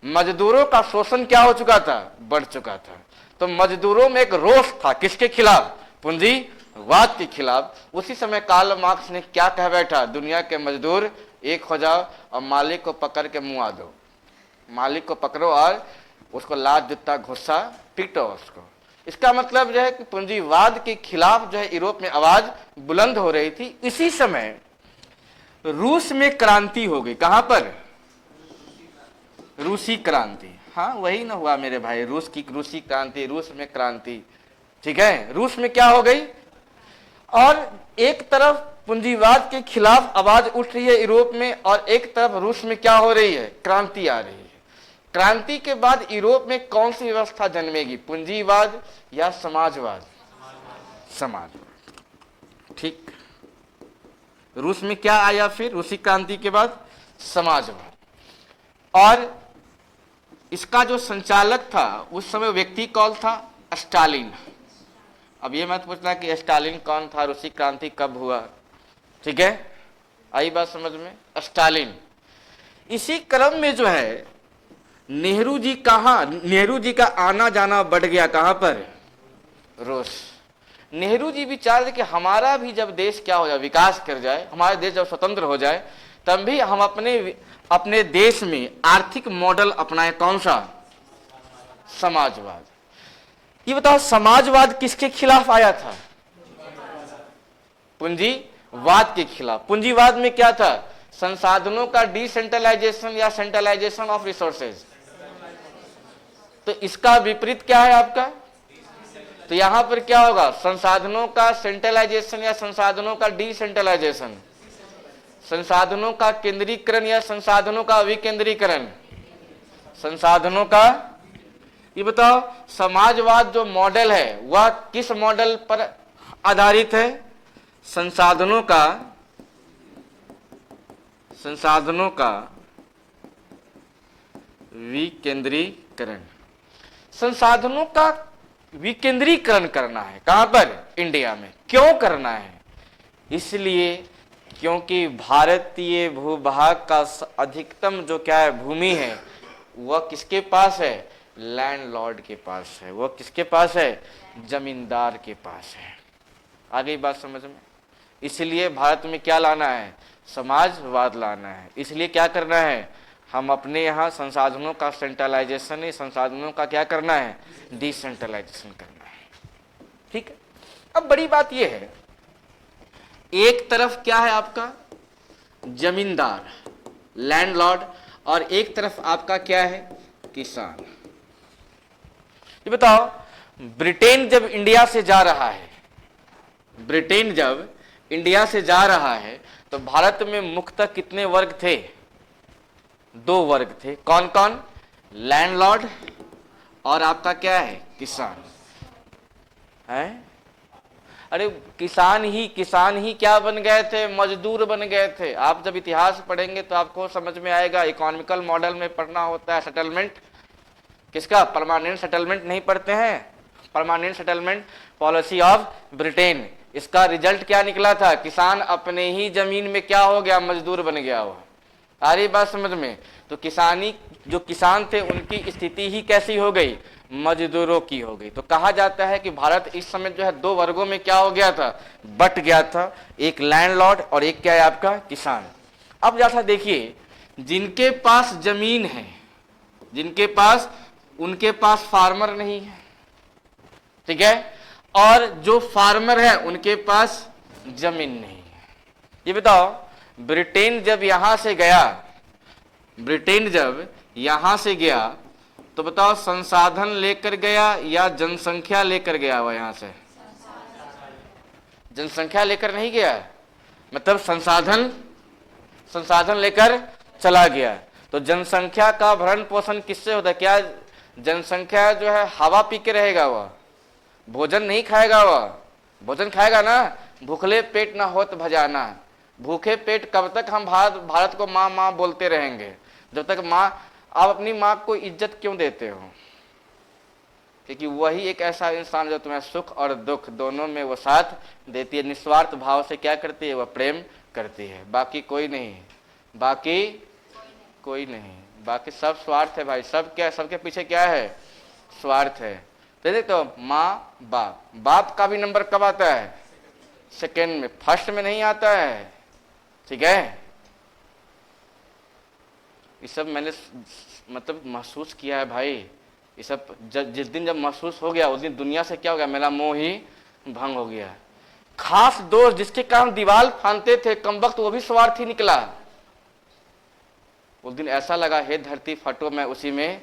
मजदूरों का शोषण क्या हो चुका था? बढ़ चुका था। तो मजदूरों में एक रोष था, किसके खिलाफ? पूंजीवाद के खिलाफ। उसी समय कार्ल मार्क्स ने क्या कह बैठा? दुनिया के मजदूर एक हो जाओ और मालिक को पकड़ के मुआ दो, मालिक को पकड़ो और उसको लात जूता घुसा पीटो उसको। इसका मतलब जो है कि पूंजीवाद के खिलाफ जो है यूरोप में आवाज बुलंद हो रही थी। इसी समय रूस में क्रांति हो गई। कहां पर? रूसी क्रांति। हाँ वही ना हुआ मेरे भाई, रूसी क्रांति, रूस में क्रांति। ठीक है। रूस में क्या हो गई? और एक तरफ पूंजीवाद के खिलाफ आवाज उठ रही है यूरोप में, और एक तरफ रूस में क्या हो रही है? क्रांति आ रही है। क्रांति के बाद यूरोप में कौन सी व्यवस्था जन्मेगी? पूंजीवाद या समाजवाद? समाजवाद। ठीक। रूस में क्या आया फिर रूसी क्रांति के बाद? समाजवाद। और इसका जो संचालक था उस समय व्यक्ति कौन था? स्टालिन। अब ये मत पूछना कि स्टालिन कौन था, रूसी क्रांति कब हुआ। ठीक है, आई बात समझ में? स्टालिन। इसी क्रम में जो है नेहरू जी का आना जाना बढ़ गया। कहां पर? रूस। नेहरू जी विचार थे कि हमारा भी जब देश क्या हो जाए, विकास कर जाए, हमारा देश जब स्वतंत्र हो जाए, तब भी हम अपने देश में आर्थिक मॉडल अपनाए। कौन सा? समाजवाद। ये बताओ समाजवाद किसके खिलाफ आया था? पूंजीवाद के खिलाफ। पूंजीवाद में क्या था? संसाधनों का डिसेंट्रलाइजेशन या सेंट्रलाइजेशन ऑफ रिसोर्सेज। तो इसका विपरीत क्या है आपका? तो यहां पर क्या होगा? संसाधनों का सेंट्रलाइजेशन या संसाधनों का डिसेंट्रलाइजेशन, संसाधनों का केंद्रीकरण या संसाधनों का विकेंद्रीकरण, संसाधनों का। ये बताओ समाजवाद जो मॉडल है वह किस मॉडल पर आधारित है? संसाधनों का विकेंद्रीकरण। संसाधनों का विकेंद्रीकरण करना है। कहां पर? इंडिया में। क्यों करना है? इसलिए क्योंकि भारतीय भूभाग का अधिकतम जो क्या है भूमि है वह किसके पास है? लैंडलॉर्ड के पास है। वह किसके पास है? जमींदार के पास है। आ गई बात समझ में? इसलिए भारत में क्या लाना है? समाजवाद लाना है। इसलिए क्या करना है? हम अपने यहाँ संसाधनों का सेंट्रलाइजेशन नहीं, संसाधनों का क्या करना है? डिसेंट्रलाइजेशन करना है। ठीक है। अब बड़ी बात यह है, एक तरफ क्या है आपका? जमींदार, लैंडलॉर्ड, और एक तरफ आपका क्या है? किसान। ये बताओ ब्रिटेन जब इंडिया से जा रहा है, ब्रिटेन जब इंडिया से जा रहा है तो भारत में मुख्यतः कितने वर्ग थे? 2 वर्ग थे। कौन कौन? लैंडलॉर्ड और आपका क्या है? किसान है। अरे किसान ही क्या बन गए थे? मजदूर बन गए थे। आप जब इतिहास पढ़ेंगे तो आपको समझ में आएगा। इकोनॉमिकल मॉडल में पढ़ना होता है सेटलमेंट किसका? परमानेंट सेटलमेंट नहीं पढ़ते हैं, permanent settlement policy of Britain. इसका रिजल्ट क्या निकला था? किसान अपने ही जमीन में क्या हो गया? मजदूर बन गया वो। आ रही बात समझ में? तो किसानी, जो किसान थे उनकी स्थिति ही कैसी हो गई? मजदूरों की हो गई। तो कहा जाता है कि भारत इस समय जो है दो वर्गों में क्या हो गया था? बट गया था। एक लैंडलॉर्ड और एक क्या है आपका? किसान। अब जैसा देखिए, जिनके पास जमीन है, जिनके पास, उनके पास फार्मर नहीं है, ठीक है, और जो फार्मर है उनके पास जमीन नहीं है। ये बताओ, ब्रिटेन जब यहां से गया, ब्रिटेन जब यहां से गया तो बताओ संसाधन लेकर गया या जनसंख्या लेकर गया? वो यहां से जनसंख्या लेकर नहीं गया, मतलब संसाधन लेकर चला गया। तो जनसंख्या का भरण पोषण किससे होता है? क्या जनसंख्या जो है हवा पी के रहेगा? वह भोजन नहीं खाएगा, वह भोजन खाएगा ना। भूखले पेट ना होत भजाना। भूखे पेट कब तक हम भारत को माँ माँ बोलते रहेंगे? जब तक माँ। आप अपनी माँ को इज्जत क्यों देते हो? क्योंकि वही एक ऐसा इंसान जो तुम्हें सुख और दुख दोनों में वो साथ देती है, निस्वार्थ भाव से क्या करती है? वह प्रेम करती है। बाकी कोई नहीं, बाकी कोई नहीं, बाकी सब स्वार्थ है भाई। सब क्या, सबके पीछे क्या है? स्वार्थ है। तो देख, तो माँ बाप, बाप का भी नंबर कब आता है? सेकेंड में, फर्स्ट में नहीं आता है, ठीक है। ये सब मैंने मतलब महसूस किया है भाई। ये सब जिस दिन जब महसूस हो गया उस दिन दुनिया से क्या हो गया? मेरा मोह ही भंग हो गया। खास दोस्त जिसके कारण दीवार फांदते थे कम वक्त, वो भी स्वार्थी निकला। उस दिन ऐसा लगा, हे धरती फटो मैं उसी में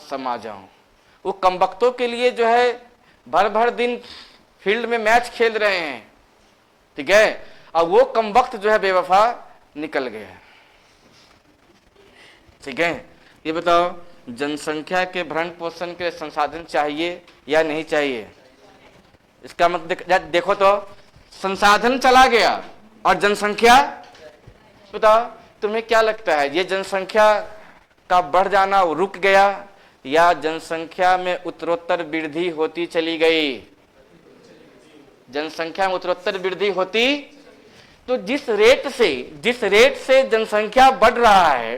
समा जाऊं। वो कम वक्तों के लिए जो है भर भर दिन फील्ड में मैच खेल रहे हैं, ठीक है, और वो कम वक्त जो है बेवफा निकल गया, ठीक है। ये बताओ, जनसंख्या के भरण पोषण के संसाधन चाहिए या नहीं चाहिए? इसका मतलब देखो तो, संसाधन चला गया और जनसंख्या, बताओ तुम्हें क्या लगता है, ये जनसंख्या का बढ़ जाना रुक गया या जनसंख्या में उत्तरोत्तर वृद्धि होती चली गई? जनसंख्या में उत्तरोत्तर वृद्धि होती, तो जिस रेट से जनसंख्या बढ़ रहा है,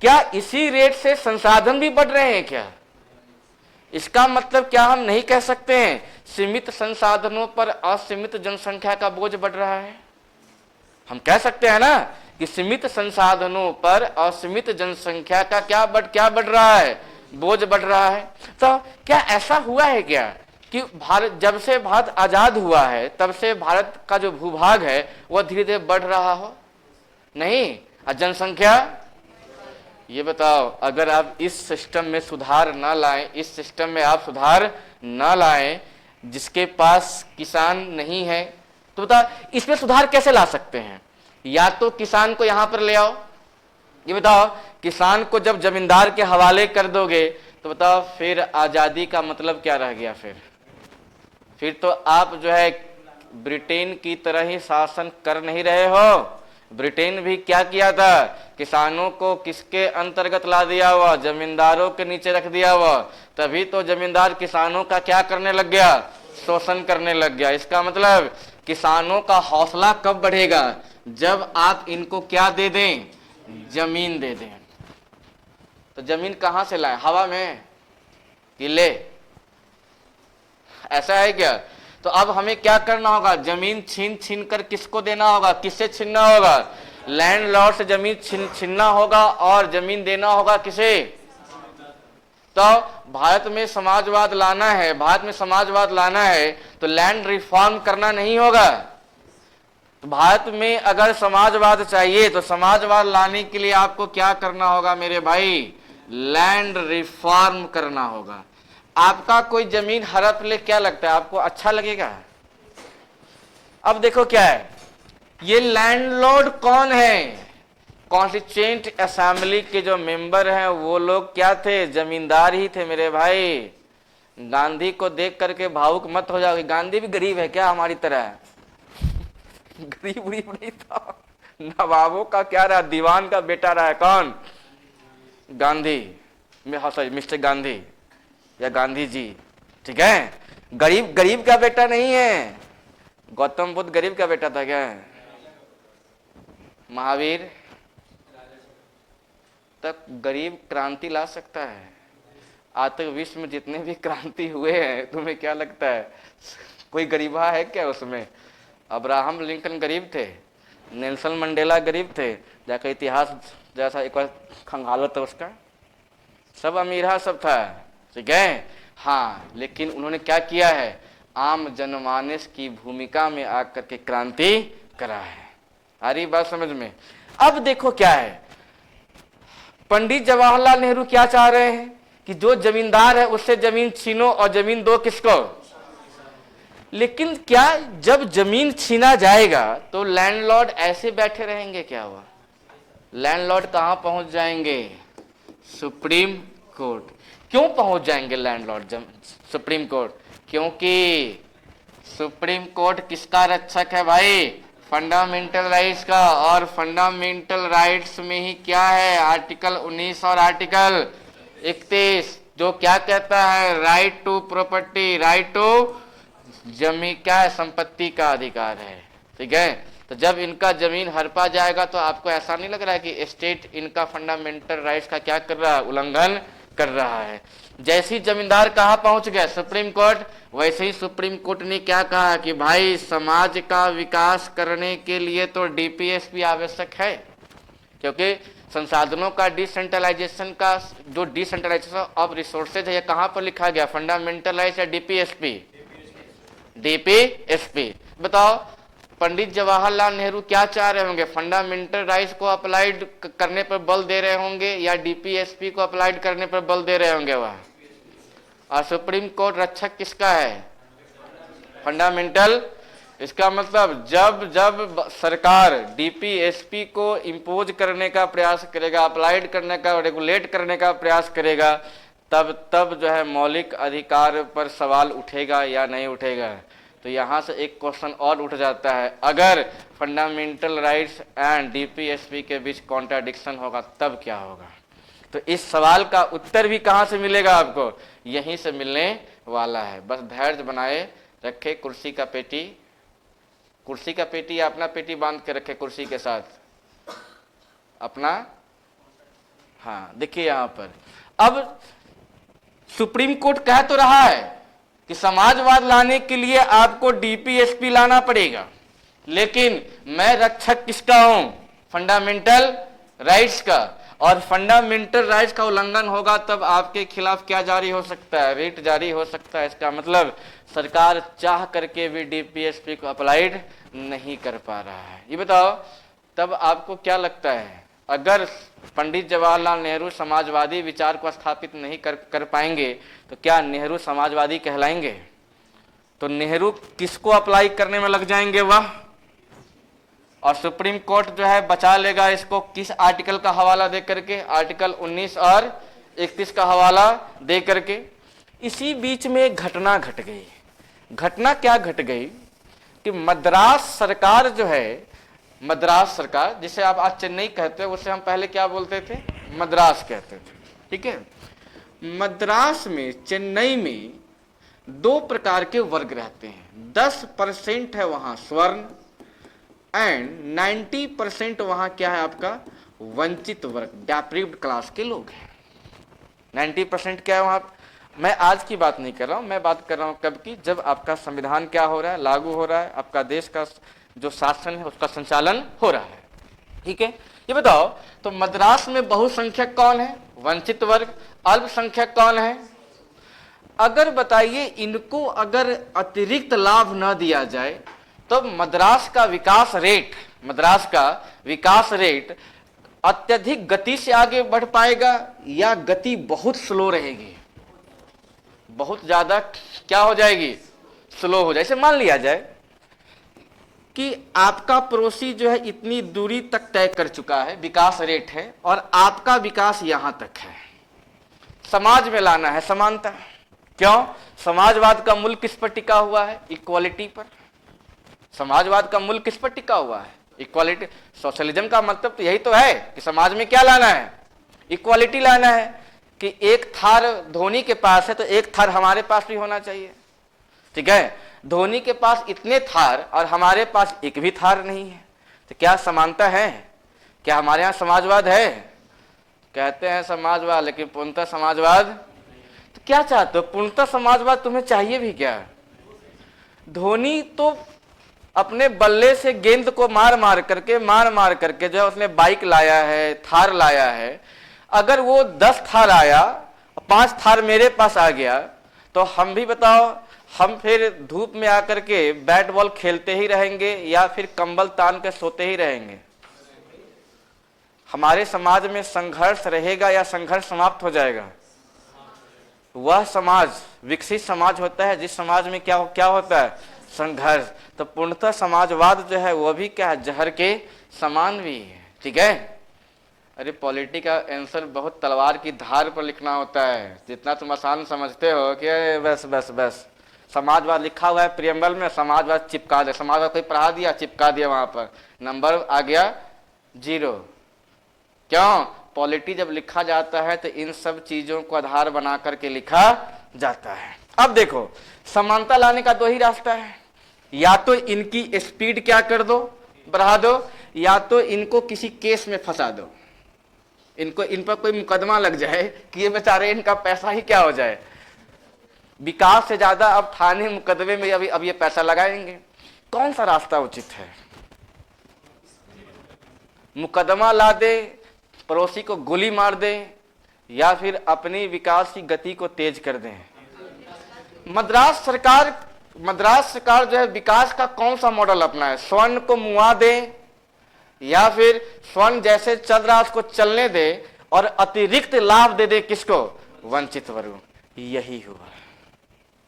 क्या इसी रेट से संसाधन भी बढ़ रहे हैं क्या? इसका मतलब क्या हम नहीं कह सकते हैं सीमित संसाधनों पर असीमित जनसंख्या का बोझ बढ़ रहा है? हम कह सकते हैं ना कि सीमित संसाधनों पर असीमित जनसंख्या का क्या बढ़ रहा है? बोझ बढ़ रहा है। तो क्या ऐसा हुआ है क्या कि भारत, जब से भारत आजाद हुआ है तब से भारत का जो भूभाग है वह धीरे धीरे बढ़ रहा हो? नहीं। और जनसंख्या, ये बताओ, अगर आप इस सिस्टम में सुधार ना लाएं, इस सिस्टम में आप सुधार ना लाएं, जिसके पास किसान नहीं है, तो बताओ इसमें सुधार कैसे ला सकते हैं? या तो किसान को यहां पर ले आओ। ये बताओ, किसान को जब जमींदार के हवाले कर दोगे तो बताओ फिर आजादी का मतलब क्या रह गया? फिर तो आप जो है ब्रिटेन की तरह ही शासन कर नहीं रहे हो। ब्रिटेन भी क्या किया था? किसानों को किसके अंतर्गत ला दिया हुआ? जमींदारों के नीचे रख दिया हुआ। तभी तो जमींदार किसानों का क्या करने लग गया? शोषण करने लग गया। इसका मतलब किसानों का हौसला कब बढ़ेगा? जब आप इनको क्या दे दें? जमीन दे दें। तो जमीन कहां से लाए? हवा में कि ले? ऐसा है क्या? तो अब हमें क्या करना होगा? जमीन छीन कर किसको देना होगा? किससे छीनना होगा? लैंडलॉर्ड से जमीन छीनना होगा और जमीन देना होगा किसे? तो भारत में समाजवाद लाना है, भारत में समाजवाद लाना है तो लैंड रिफॉर्म करना नहीं होगा। तो भारत में अगर समाजवाद चाहिए तो समाजवाद लाने के लिए आपको क्या करना होगा मेरे भाई? लैंड रिफॉर्म करना होगा। आपका कोई जमीन हड़प ले, क्या लगता है आपको अच्छा लगेगा? अब देखो क्या है, ये लैंडलॉर्ड कौन है? कॉन्स्टिट्यूएंट असेंबली के जो मेंबर हैं वो लोग क्या थे? जमींदार ही थे मेरे भाई। गांधी को देख करके भावुक मत हो जाओगे। गांधी भी गरीब है क्या हमारी तरह? गरीब नहीं था, नवाबों का क्या रहा? दीवान का बेटा रहा है। कौन? Gandhi, sorry mister Gandhi. या गांधी जी, ठीक है। गरीब गरीब का बेटा नहीं है। गौतम बुद्ध गरीब का बेटा था क्या? महावीर तक गरीब क्रांति ला सकता है। आज तक विश्व में जितने भी क्रांति हुए हैं, तुम्हें क्या लगता है कोई गरीबा है क्या उसमें? अब्राहम लिंकन गरीब थे, नेल्सन मंडेला गरीब थे, जाकर इतिहास जैसा एक बार खंगालो तो उसका, सब अमीरा सब था, ठीक है। हाँ, लेकिन उन्होंने क्या किया है? आम जनमानस की भूमिका में आकर के क्रांति करा है। आ रही बात समझ में? अब देखो क्या है, पंडित जवाहरलाल नेहरू क्या चाह रहे हैं कि जो जमींदार है उससे जमीन छीनो और जमीन दो किसको? लेकिन क्या जब जमीन छीना जाएगा तो लैंडलॉर्ड ऐसे बैठे रहेंगे क्या? हुआ लैंडलॉर्ड कहां पहुंच जाएंगे? Supreme court. क्यों पहुंच जाएंगे लैंडलॉर्ड सुप्रीम कोर्ट? क्योंकि सुप्रीम कोर्ट किसका रक्षक है भाई? फंडामेंटल राइट्स का। और फंडामेंटल राइट्स में ही क्या है? आर्टिकल 19 और आर्टिकल 31 जो क्या कहता है? Right to property, right to जमीन, क्या है? संपत्ति का अधिकार है, ठीक है। तो जब इनका जमीन हड़पा जाएगा तो आपको ऐसा नहीं लग रहा है कि स्टेट इनका फंडामेंटल राइट्स का क्या कर रहा है? उल्लंघन कर रहा है। जैसे ही जमींदार कहां पहुंच गए? Supreme court. वैसे ही सुप्रीम कोर्ट ने क्या कहा कि भाई समाज का विकास करने के लिए तो डीपीएसपी आवश्यक है, क्योंकि संसाधनों का डिसेंट्रलाइजेशन का जो डिसेंट्रलाइजेशन ऑफ रिसोर्सेज है, ये कहां पर लिखा गया? फंडामेंटल राइट्स या डीपीएसपी? डीपीएसपी। बताओ पंडित जवाहरलाल नेहरू क्या चाह रहे होंगे? फंडामेंटल राइट्स को अप्लाइड करने पर बल दे रहे होंगे या डीपीएसपी को अप्लाइड करने पर बल दे रहे होंगे वह? और सुप्रीम कोर्ट रक्षक किसका है? फंडामेंटल। इसका मतलब जब जब सरकार डीपीएसपी को इम्पोज करने का प्रयास करेगा, अप्लाइड करने का, रेगुलेट करने का प्रयास करेगा, तब जो है मौलिक अधिकार पर सवाल उठेगा या नहीं उठेगा? तो यहाँ से एक क्वेश्चन और उठ जाता है, अगर फंडामेंटल राइट्स एंड डीपीएसपी के बीच कॉन्ट्राडिक्शन होगा तब क्या होगा? तो इस सवाल का उत्तर भी कहाँ से मिलेगा आपको? यहीं से मिलने वाला है। बस धैर्य बनाए रखे, कुर्सी का पेटी या अपना पेटी बांध के रखे कुर्सी के साथ अपना। हाँ देखिए यहाँ पर अब सुप्रीम कोर्ट कह तो रहा है कि समाजवाद लाने के लिए आपको डीपीएसपी लाना पड़ेगा, लेकिन मैं रक्षक किसका हूं? फंडामेंटल राइट्स का। और फंडामेंटल राइट्स का उल्लंघन होगा तब आपके खिलाफ क्या जारी हो सकता है? रिट जारी हो सकता है। इसका मतलब सरकार चाह करके भी डीपीएसपी को अप्लाइड नहीं कर पा रहा है। ये बताओ तब आपको क्या लगता है, अगर पंडित जवाहरलाल नेहरू समाजवादी विचार को स्थापित नहीं कर पाएंगे तो क्या नेहरू समाजवादी कहलाएंगे? तो नेहरू किसको अप्लाई करने में लग जाएंगे वह? और सुप्रीम कोर्ट जो है बचा लेगा इसको किस आर्टिकल का हवाला दे करके? आर्टिकल 19 और 31 का हवाला दे करके। इसी बीच में एक घटना घट गई। घटना क्या घट गई कि मद्रास सरकार जो है, मद्रास सरकार जिसे आप आज चेन्नई कहते हैं, उसे हम पहले क्या बोलते थे? मद्रास कहते थे, ठीक है। मद्रास में, चेन्नई में दो प्रकार के वर्ग रहते हैं। 10% है वहां स्वर्ण एंड 90% वहां क्या है आपका? वंचित वर्ग, डेप्रिव्ड क्लास के लोग हैं। 90% क्या है वहां? मैं आज की बात नहीं कर रहा हूं, मैं बात कर रहा हूं कब की? जब आपका संविधान क्या हो रहा है? लागू हो रहा है, आपका देश का जो शासन है उसका संचालन हो रहा है, ठीक है। ये बताओ तो मद्रास में बहुसंख्यक कौन है? वंचित वर्ग। अल्पसंख्यक कौन है? अगर बताइए इनको अगर अतिरिक्त लाभ न दिया जाए तो मद्रास का विकास रेट अत्यधिक गति से आगे बढ़ पाएगा या गति बहुत स्लो रहेगी? बहुत ज्यादा क्या हो जाएगी? स्लो हो जाए। जैसे मान लिया जाए कि आपका पड़ोसी जो है इतनी दूरी तक तय कर चुका है, विकास रेट है, और आपका विकास यहां तक है। समाज में लाना है समानता। क्यों? समाजवाद का मूल किस पर टिका हुआ है? इक्वालिटी पर। समाजवाद का मूल किस पर टिका हुआ है? इक्वालिटी। सोशलिज्म का मतलब तो यही तो है कि समाज में क्या लाना है? इक्वालिटी लाना है। कि एक थार धोनी के पास है तो एक थार हमारे पास भी होना चाहिए, ठीक है। धोनी के पास इतने थार और हमारे पास एक भी थार नहीं है, तो क्या समानता है? क्या हमारे यहाँ समाजवाद है? कहते हैं समाजवाद, लेकिन पूर्णतः समाजवाद तो क्या चाहते हो? पूर्णतः समाजवाद तुम्हें चाहिए भी क्या? धोनी तो अपने बल्ले से गेंद को मार मार करके जो है उसने बाइक लाया है, थार लाया है। अगर वो 10 थार आया, 5 थार मेरे पास आ गया, तो हम भी बताओ, हम फिर धूप में आकर के बैट बॉल खेलते ही रहेंगे या फिर कंबल तान के सोते ही रहेंगे? हमारे समाज में संघर्ष रहेगा या संघर्ष समाप्त हो जाएगा? वह समाज विकसित समाज होता है जिस समाज में क्या क्या होता है? संघर्ष। तो पूर्णतः समाजवाद जो है वो भी क्या है? जहर के समान भी है, ठीक है। अरे पॉलिटी का आंसर बहुत तलवार की धार पर लिखना होता है, जितना तुम आसान समझते हो कि बस बस बस समाजवाद लिखा हुआ है प्रियम्बल में, समाजवाद चिपका दे, समाजवाद कोई पढ़ा दिया, चिपका दिया, वहां पर नंबर आ गया 0। क्यों? पॉलिटी जब लिखा जाता है तो इन सब चीजों को आधार बना करके लिखा जाता है। अब देखो, समानता लाने का 2 ही रास्ता है, या तो इनकी स्पीड क्या कर दो, बढ़ा दो, या तो इनको किसी केस में फंसा दो, इनको इन पर कोई मुकदमा लग जाए कि ये बेचारे इनका पैसा ही क्या हो जाए। विकास से ज्यादा अब थाने मुकदमे में अब ये पैसा लगाएंगे। कौन सा रास्ता उचित है? मुकदमा ला दे, पड़ोसी को गोली मार दे, या फिर अपनी विकास की गति को तेज कर दें? मद्रास सरकार जो है विकास का कौन सा मॉडल अपनाए? स्वर्ण को मुआ दे, या फिर स्वर्ण जैसे चल रहा उसको चलने दे और अतिरिक्त लाभ दे दे किसको? वंचित वर्ग। यही हुआ,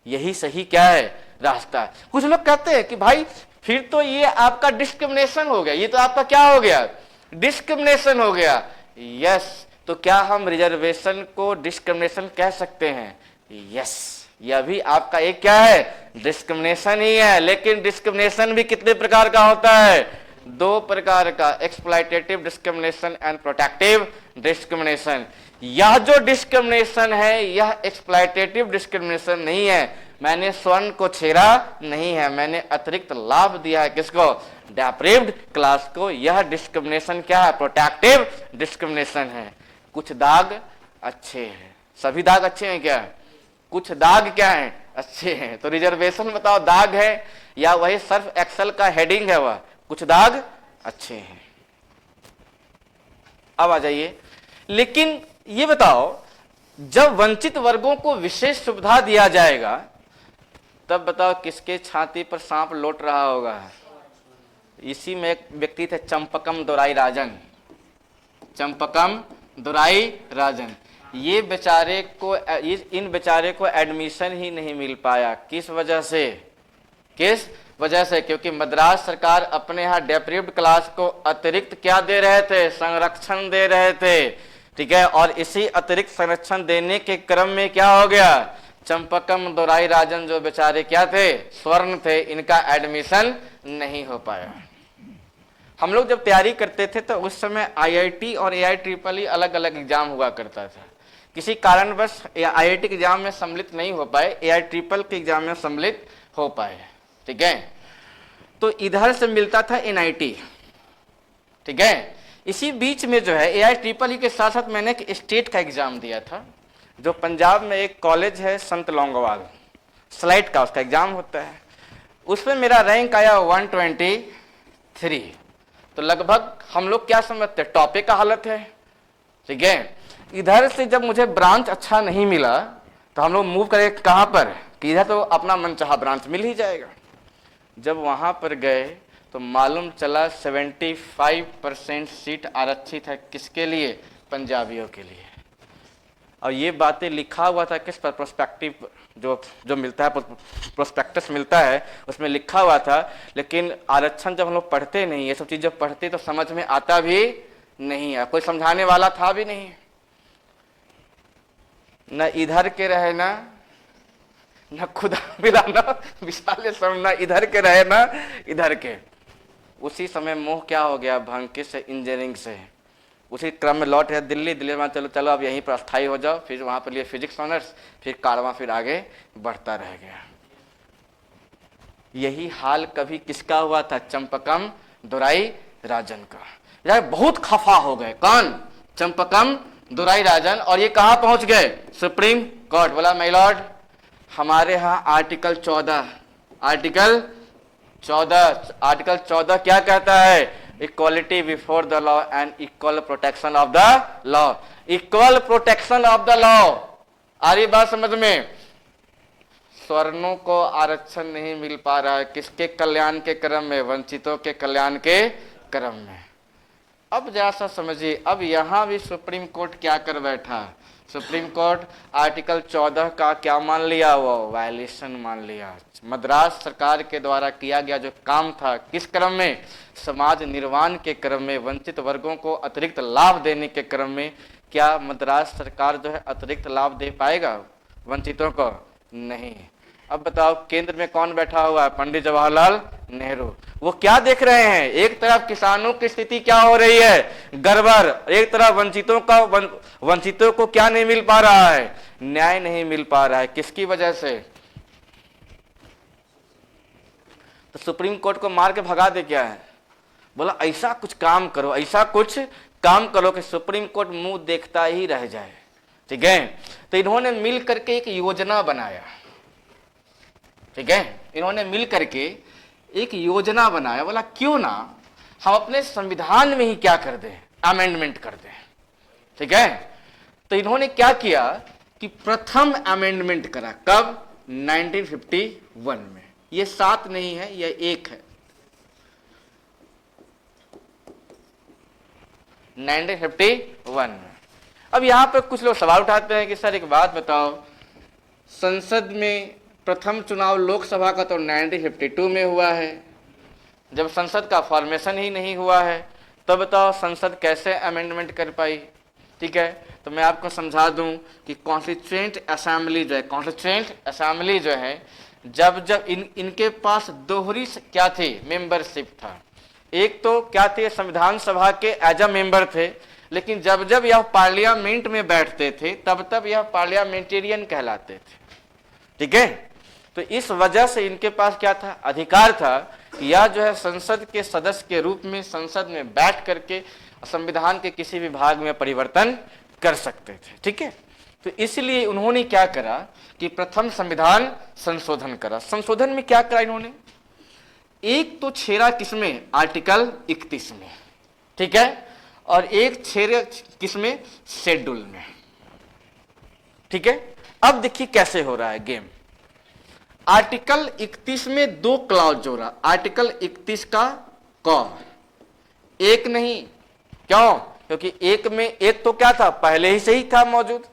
यही सही क्या है? रास्ता है। कुछ लोग कहते हैं कि भाई फिर तो ये आपका डिस्क्रिमिनेशन हो गया, ये तो आपका क्या हो गया? डिस्क्रिमिनेशन हो गया। यस, तो क्या हम रिजर्वेशन को डिस्क्रिमिनेशन कह सकते हैं? यस, यह भी आपका एक क्या है? डिस्क्रिमिनेशन ही है। लेकिन डिस्क्रिमिनेशन भी कितने प्रकार का होता है? 2 प्रकार का, exploitative discrimination and protective discrimination. यह जो डिस्क्रिमिनेशन है यह एक्सप्लॉयटेटिव डिस्क्रिमिनेशन नहीं है। मैंने स्वर्ण को छेड़ा नहीं है, मैंने अतिरिक्त लाभ दिया है किसको? डेप्रिव्ड क्लास को। यह डिस्क्रिमिनेशन क्या है? प्रोटेक्टिव डिस्क्रिमिनेशन है। कुछ दाग अच्छे हैं, सभी दाग अच्छे हैं क्या? कुछ दाग क्या है? अच्छे हैं। तो रिजर्वेशन बताओ दाग है या वही सर्फ एक्सेल का हेडिंग है? वह कुछ दाग अच्छे हैं। अब आ जाइए, लेकिन ये बताओ, जब वंचित वर्गों को विशेष सुविधा दिया जाएगा तब बताओ किसके छाती पर सांप लौट रहा होगा? इसी में एक व्यक्ति थे, चंपकम दोराई राजन। चंपकम दोराई राजन, ये बेचारे को, इन बेचारे को एडमिशन ही नहीं मिल पाया। किस वजह से? किस वजह से? क्योंकि मद्रास सरकार अपने यहाँ डेप्रिव्ड क्लास को अतिरिक्त क्या दे रहे थे? संरक्षण दे रहे थे, ठीक है। और इसी अतिरिक्त संरक्षण देने के क्रम में क्या हो गया? चंपकम दोराई राजन जो बेचारे क्या थे? स्वर्ण थे, इनका एडमिशन नहीं हो पाया। हम लोग जब तैयारी करते थे तो उस समय IIT और AIEEE अलग अलग एग्जाम हुआ करता था। किसी कारणवश IIT के एग्जाम में सम्मिलित नहीं हो पाए, AIEEE के एग्जाम में सम्मिलित हो पाए, ठीक है। तो इधर से मिलता था NIT, ठीक है। इसी बीच में जो है AIEEE के साथ साथ मैंने एक स्टेट का एग्जाम दिया था, जो पंजाब में एक कॉलेज है संत लौंगोवाल, स्लाइड का उसका एग्जाम होता है। उसमें मेरा रैंक आया 123। तो लगभग हम लोग क्या समझते हैं? टॉपिक का हालत है, ठीक है। इधर से जब मुझे ब्रांच अच्छा नहीं मिला तो हम लोग मूव करें कहाँ पर? कि इधर तो अपना मनचाहा ब्रांच मिल ही जाएगा। जब वहां पर गए तो मालूम चला 75% सीट आरक्षित है। किसके लिए? पंजाबियों के लिए। और ये बातें लिखा हुआ था किस पर? प्रोस्पेक्टिव जो मिलता है, प्रोस्पेक्टस मिलता है, उसमें लिखा हुआ था। लेकिन आरक्षण जब हम लोग पढ़ते नहीं, ये सब चीज जब पढ़ते तो समझ में आता भी नहीं है, कोई समझाने वाला था भी नहीं। न इधर के रहे न खुदा मिला, न विशाल समझना, इधर के रहे न इधर के। उसी समय मोह क्या हो गया? भंग से, इंजीनियरिंग से। उसी क्रम में लौट है दिल्ली, दिल्ली में चलो चलो अब यहीं पर अस्थायी हो जाओ, फिर वहाँ पर लिए फिजिक्स ऑनर्स, फिर कारवां फिर आगे बढ़ता रह गया। यही हाल कभी किसका हुआ था? चंपकम दुराई राजन का। यार बहुत खफा हो गए कौन? चंपकम दुराई राजन। और ये कहाँ पहुंच गए? Supreme court. बोला माय लॉर्ड हमारे यहाँ आर्टिकल 14 क्या कहता है? Equality before the law and equal protection of the law. Equal protection of the law. आ रही बात समझ में? स्वर्णों को आरक्षण नहीं मिल पा रहा है, किसके कल्याण के क्रम में? वंचितों के कल्याण के क्रम में। अब जरा सा समझिए, अब यहां भी सुप्रीम कोर्ट क्या कर बैठा? सुप्रीम कोर्ट आर्टिकल 14 का क्या मान लिया? वो वायलेशन मान लिया। मद्रास सरकार के द्वारा किया गया जो काम था, किस क्रम में? समाज निर्माण के क्रम में, वंचित वर्गों को अतिरिक्त लाभ देने के क्रम में। क्या मद्रास सरकार जो है अतिरिक्त लाभ दे पाएगा वंचितों को? नहीं। अब बताओ केंद्र में कौन बैठा हुआ है? पंडित जवाहरलाल नेहरू। वो क्या देख रहे हैं? एक तरफ किसानों की स्थिति क्या हो रही है? गड़बड़। एक तरफ वंचितों को क्या नहीं मिल पा रहा है? न्याय नहीं मिल पा रहा है। किसकी वजह से? तो सुप्रीम कोर्ट को मार के भगा दे क्या है? बोला ऐसा कुछ काम करो, ऐसा कुछ काम करो कि सुप्रीम कोर्ट मुंह देखता ही रह जाए। ठीक है, तो इन्होंने मिल करके एक योजना बनाया। ठीक है, इन्होंने मिल करके एक योजना बनाया। बोला क्यों ना हम अपने संविधान में ही क्या कर दें? अमेंडमेंट कर दें। ठीक है, तो इन्होंने क्या किया कि प्रथम अमेंडमेंट करा। कब? 1951 में। ये 7 नहीं है, ये 1 है। 1951 में। अब यहां पर कुछ लोग सवाल उठाते हैं कि सर एक बात बताओ, संसद में प्रथम चुनाव लोकसभा का तो 1952 में हुआ है, जब संसद का फॉर्मेशन ही नहीं हुआ है, तो बताओ संसद कैसे अमेंडमेंट कर पाई? ठीक है, तो मैं आपको समझा दूं कि कॉन्स्टिट्यूएंट असेंबली जो है, जब जब इनके पास दोहरी क्या थी? मेंबरशिप था। एक तो क्या थे? संविधान सभा के एज अ मेंबर थे, लेकिन जब जब यह पार्लियामेंट में बैठते थे तब तब यह पार्लियामेंटेरियन कहलाते थे। ठीक है, तो इस वजह से इनके पास क्या था? अधिकार था कि यह जो है संसद के सदस्य के रूप में संसद में बैठ करके संविधान के किसी भी भाग में परिवर्तन कर सकते थे। ठीक है, तो इसलिए उन्होंने क्या करा कि प्रथम संविधान संशोधन करा। संशोधन में क्या करा इन्होंने? एक तो छेड़ा किसमें? आर्टिकल 31 में। ठीक है, और एक छेड़ा किसमें? शेड्यूल में। ठीक है, अब देखिए कैसे हो रहा है गेम। आर्टिकल 31 में 2 क्लॉज जोड़ा। आर्टिकल 31 का क, एक नहीं। क्यों? क्योंकि एक में एक तो क्या था? पहले ही से ही था मौजूद।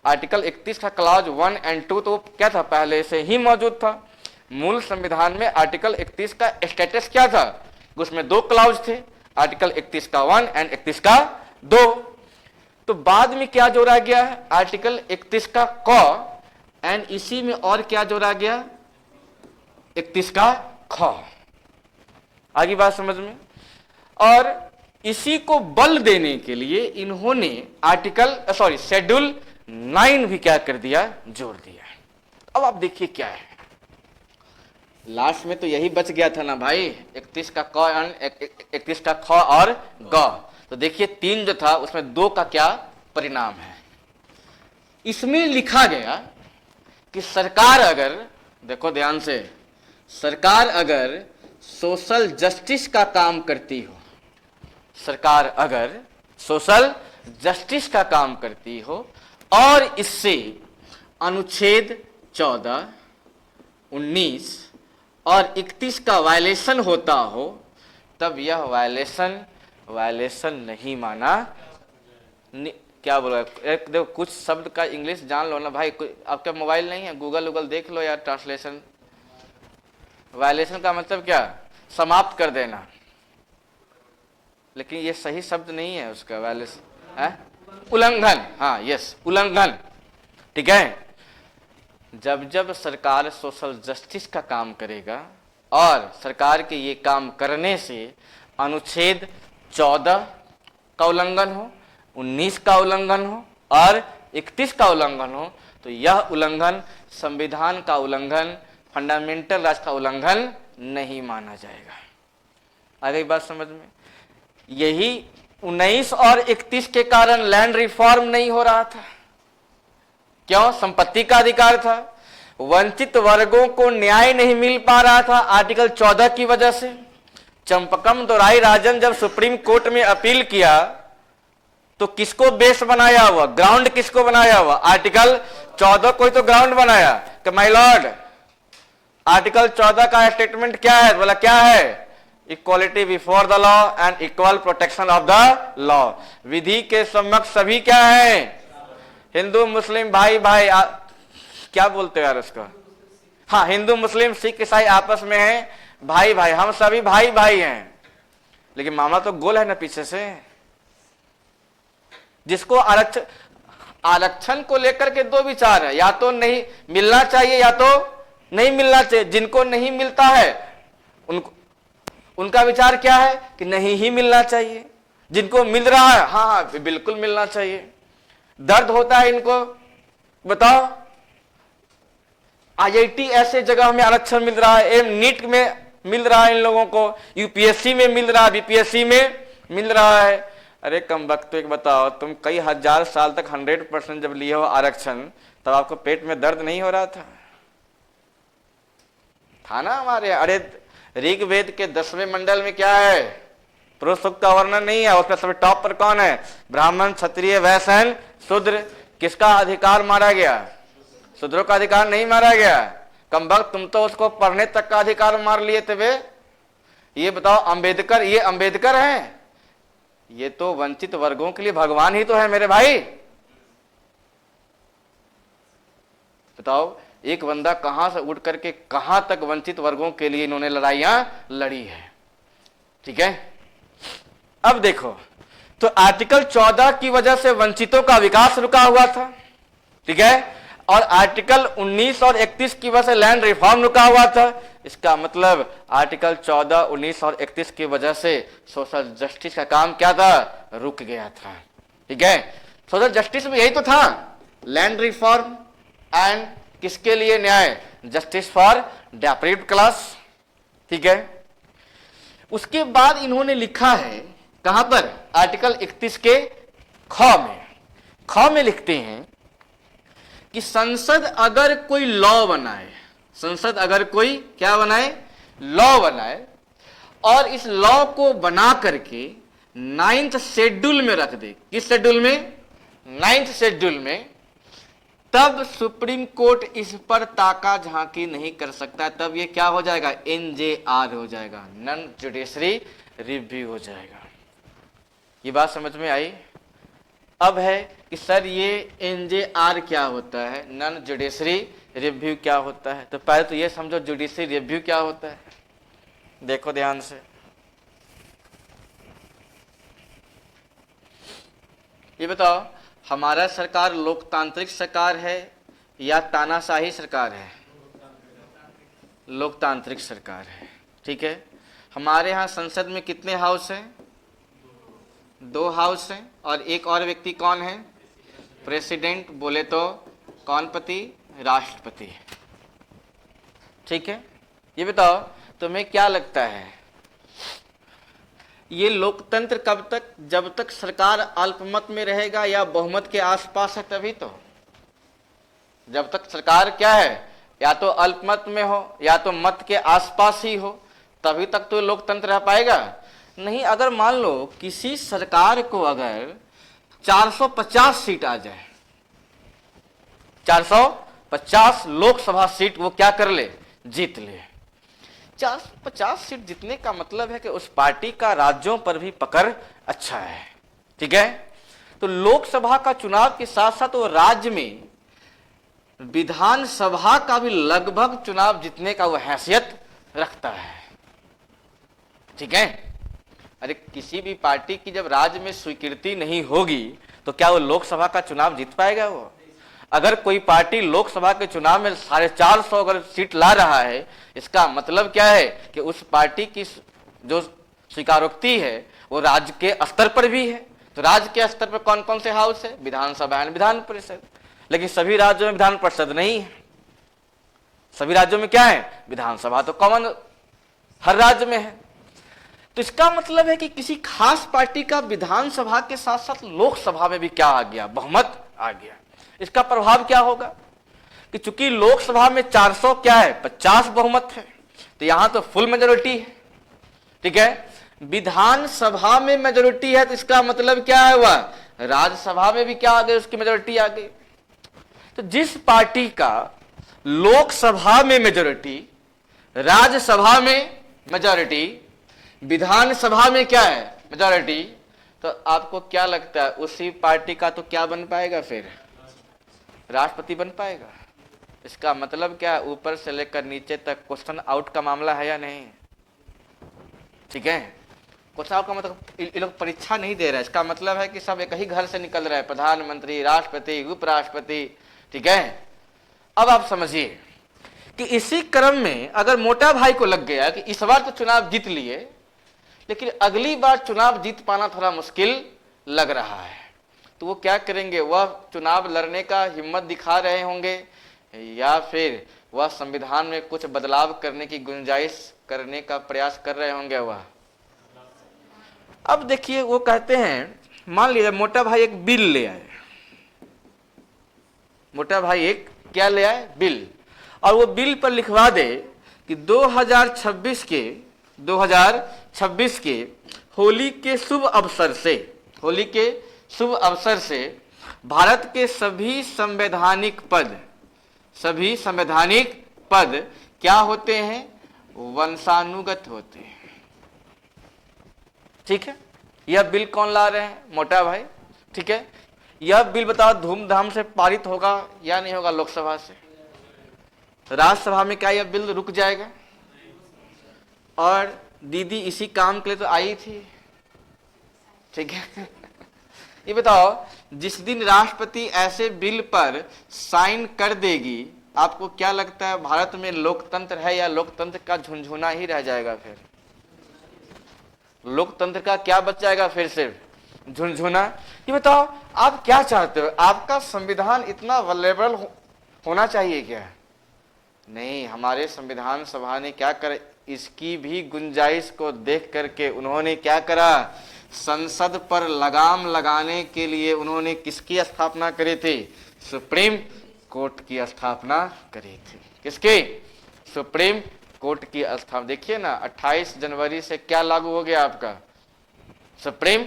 आर्टिकल 31 का क्लॉज 1 और 2 तो क्या था? पहले से ही मौजूद था। मूल संविधान में आर्टिकल 31 का स्टेटस क्या था? उसमें 2 क्लॉज थे, आर्टिकल 31 का 1 और 31 का 2। तो बाद में क्या जोड़ा गया है? आर्टिकल 31 का क, एंड इसी में और क्या जोड़ा गया? 31 का ख। आगे बात समझ में? और इसी को बल देने के लिए इन्होंने शेड्यूल 9 भी क्या कर दिया? जोड़ दिया। अब आप देखिए क्या है, लास्ट में तो यही बच गया था ना भाई, 31 का क और 31 का ख और ग। तो देखिए 3 जो था उसमें 2 का क्या परिणाम है? इसमें लिखा गया कि सरकार अगर, देखो ध्यान से, सरकार अगर सोशल जस्टिस का काम करती हो, सरकार अगर सोशल जस्टिस का काम करती हो और इससे अनुच्छेद 14, 19 और 31 का वायलेशन होता हो, तब यह वायलेशन नहीं माना। क्या बोला? देखो कुछ शब्द का इंग्लिश जान लो ना भाई। आपका मोबाइल नहीं है? गूगल देख लो यार, ट्रांसलेशन। वायलेशन का मतलब क्या? समाप्त कर देना। लेकिन ये सही शब्द नहीं है उसका। वायलेशन है उल्लंघन। हाँ, यस, उल्लंघन। ठीक है, जब जब सरकार सोशल जस्टिस का काम करेगा और सरकार के ये काम करने से अनुच्छेद 14 का उल्लंघन हो 19 का उल्लंघन हो और 31 का उल्लंघन हो तो यह उल्लंघन संविधान का उल्लंघन, फंडामेंटल राइट्स का उल्लंघन नहीं माना जाएगा। आ गई बात समझ में? यही 19 और 31 के कारण लैंड रिफॉर्म नहीं हो रहा था। क्यों? संपत्ति का अधिकार था, वंचित वर्गों को न्याय नहीं मिल पा रहा था आर्टिकल 14 की वजह से। चंपकम दोराई राजन जब सुप्रीम कोर्ट में अपील किया तो किसको बेस बनाया हुआ, ग्राउंड किसको बनाया हुआ? आर्टिकल 14 को ही तो ग्राउंड बनाया कि माय लॉर्ड आर्टिकल 14 का स्टेटमेंट क्या है? बोला क्या है? Equality before the law and equal protection of the law. विधि के समक्ष सभी क्या है? हिंदू मुस्लिम भाई भाई क्या बोलते हो यार उसको? हाँ, हिंदू मुस्लिम सिख ईसाई आपस में है भाई भाई, हम सभी भाई भाई हैं। लेकिन मामला तो गोल है ना पीछे से। जिसको आरक्षण को लेकर के दो विचार है, या तो नहीं मिलना चाहिए या तो नहीं मिलना चाहिए। जिनको नहीं मिलता है उनका विचार क्या है कि नहीं ही मिलना चाहिए। जिनको मिल रहा है हाँ हाँ बिल्कुल मिलना चाहिए। दर्द होता है इनको, बताओ IIT ऐसे जगह में आरक्षण मिल रहा है, नीट में मिल रहा है इन लोगों को, UPSC में मिल रहा है, BPSC में मिल रहा है। अरे कम वक्त एक बताओ, तुम कई हजार साल तक 100% जब लिए हो आरक्षण तब आपको पेट में दर्द नहीं हो रहा था ना हमारे? अरे ऋग्वेद के 10वें मंडल में क्या है? पुरुष सूक्त का वर्णन नहीं है, उसका सबसे टॉप पर कौन है? ब्राह्मण, क्षत्रिय, वैश्य, शूद्र। किसका अधिकार मारा गया? शूद्रों का अधिकार नहीं मारा गया। कम वक्त तुम तो उसको पढ़ने तक का अधिकार मार लिए थे बे। ये बताओ अंबेडकर, ये अंबेडकर हैं? ये तो वंचित वर्गों के लिए भगवान ही तो है मेरे भाई। बताओ एक बंदा कहां से उठ करके कहां तक वंचित वर्गों के लिए इन्होंने लड़ाइयां लड़ी है। ठीक है, अब देखो तो आर्टिकल 14 की वजह से वंचितों का विकास रुका हुआ था। ठीक है, और आर्टिकल 19 और 31 की वजह से लैंड रिफॉर्म रुका हुआ था। इसका मतलब आर्टिकल 14, 19 और 31 की वजह से सोशल जस्टिस का काम क्या था? रुक गया था। ठीक है, सोशल जस्टिस में यही तो था, लैंड रिफॉर्म एंड किसके लिए न्याय? Justice for deprived class. ठीक है, उसके बाद इन्होंने लिखा है कहां पर? आर्टिकल 31 के ख में लिखते हैं कि संसद अगर कोई लॉ बनाए, संसद अगर कोई क्या बनाए? लॉ बनाए, और इस लॉ को बना करके 9th शेड्यूल में रख दे। किस शेड्यूल में? 9th शेड्यूल में। तब सुप्रीम कोर्ट इस पर ताका झांकी नहीं कर सकता। तब ये क्या हो जाएगा? NJR हो जाएगा, नॉन जुडिशरी रिव्यू हो जाएगा। ये बात समझ में आई? अब है कि सर ये NJR क्या होता है, नॉन जुडिशरी रिव्यू क्या होता है? तो पहले तो ये समझो जुडिशरी रिव्यू क्या होता है। देखो ध्यान से, ये बताओ हमारा सरकार लोकतांत्रिक सरकार है या तानाशाही सरकार है? लोकतांत्रिक सरकार है। ठीक है, हमारे यहाँ संसद में कितने हाउस हैं? 2 हाउस हैं, और एक और व्यक्ति कौन है? प्रेसिडेंट, बोले तो कौन पति? राष्ट्रपति। ठीक है, ये बताओ तुम्हें क्या लगता है ये लोकतंत्र कब तक? जब तक सरकार अल्पमत में रहेगा या बहुमत के आसपास है तभी तो। जब तक सरकार क्या है, या तो अल्पमत में हो या तो मत के आसपास ही हो, तभी तक तो लोकतंत्र रह पाएगा। नहीं, अगर मान लो किसी सरकार को अगर 450 सीट आ जाए, 450 लोकसभा सीट वो क्या कर ले? जीत ले। 450 सीट जीतने का मतलब है कि उस पार्टी का राज्यों पर भी पकड़ अच्छा है। ठीक है, तो लोकसभा का चुनाव के साथ साथ वो राज्य में विधानसभा का भी लगभग चुनाव जीतने का वो हैसियत रखता है। ठीक है, अरे किसी भी पार्टी की जब राज्य में स्वीकृति नहीं होगी तो क्या वो लोकसभा का चुनाव जीत पाएगा? वो अगर कोई पार्टी लोकसभा के चुनाव में 450 अगर सीट ला रहा है, इसका मतलब क्या है कि उस पार्टी की जो स्वीकारोक्ति है वो राज्य के स्तर पर भी है। तो तो राज्य के स्तर पर कौन कौन से हाउस है? विधानसभा एंड विधान परिषद। लेकिन सभी राज्यों में विधान परिषद नहीं है। सभी राज्यों में क्या है? विधानसभा तो कॉमन हर राज्य में है। तो इसका मतलब है कि किसी खास पार्टी का विधानसभा के साथ साथ लोकसभा में भी क्या आ गया? बहुमत आ गया। इसका प्रभाव क्या होगा कि चूंकि लोकसभा में 400 क्या है? 50 बहुमत है, तो यहां तो फुल मेजोरिटी है, ठीक है। विधानसभा में मेजोरिटी है, तो इसका मतलब क्या है? हुआ राज्यसभा में भी क्या आ गई? उसकी मेजोरिटी आ गई। तो जिस पार्टी का लोकसभा में मेजोरिटी, राज्यसभा में मेजोरिटी, विधानसभा में क्या है? मेजोरिटी, तो आपको क्या लगता है उसी पार्टी का तो क्या बन पाएगा? फिर राष्ट्रपति बन पाएगा। इसका मतलब क्या है? ऊपर से लेकर नीचे तक क्वेश्चन आउट का मामला है या नहीं? ठीक है, क्वेश्चन आउट का मतलब ये लोग परीक्षा नहीं दे रहे हैं। इसका मतलब है कि सब एक ही घर से निकल रहे हैं, प्रधानमंत्री, राष्ट्रपति, उपराष्ट्रपति, ठीक है। अब आप समझिए कि इसी क्रम में अगर मोटा भाई को लग गया कि इस बार तो चुनाव जीत लिए, लेकिन अगली बार चुनाव जीत पाना थोड़ा मुश्किल लग रहा है, तो वो क्या करेंगे? वह चुनाव लड़ने का हिम्मत दिखा रहे होंगे, या फिर वह संविधान में कुछ बदलाव करने की गुंजाइश करने का प्रयास कर रहे होंगे वह। अब देखिए, वो कहते हैं, मान लीजिए मोटा भाई एक बिल ले आए, मोटा भाई एक क्या ले आए? बिल, और वो बिल पर लिखवा दे कि 2026 के होली के शुभ अवसर से, होली के शुभ अवसर से भारत के सभी संवैधानिक पद क्या होते हैं? वंशानुगत होते हैं। ठीक है, यह बिल कौन ला रहे हैं? मोटा भाई, ठीक है। यह बिल बताओ धूमधाम से पारित होगा या नहीं होगा लोकसभा से? राज्यसभा में क्या यह बिल रुक जाएगा? और दीदी इसी काम के लिए तो आई थी, ठीक है। ये बताओ, जिस दिन राष्ट्रपति ऐसे बिल पर साइन कर देगी, आपको क्या लगता है भारत में लोकतंत्र है या लोकतंत्र का झुनझुना ही रह जाएगा? फिर लोकतंत्र का क्या बच जाएगा? फिर सिर्फ झुनझुना। ये बताओ, आप क्या चाहते हो? आपका संविधान इतना वल्नरेबल होना चाहिए क्या? नहीं, हमारे संविधान सभा ने क्या कर, इसकी भी गुंजाइश को देख करके उन्होंने क्या करा? संसद पर लगाम लगाने के लिए उन्होंने किसकी स्थापना करी थी? सुप्रीम कोर्ट की स्थापना करी थी। किसकी? सुप्रीम कोर्ट की स्थापना। देखिए ना, 28 जनवरी से क्या लागू हो गया आपका? सुप्रीम।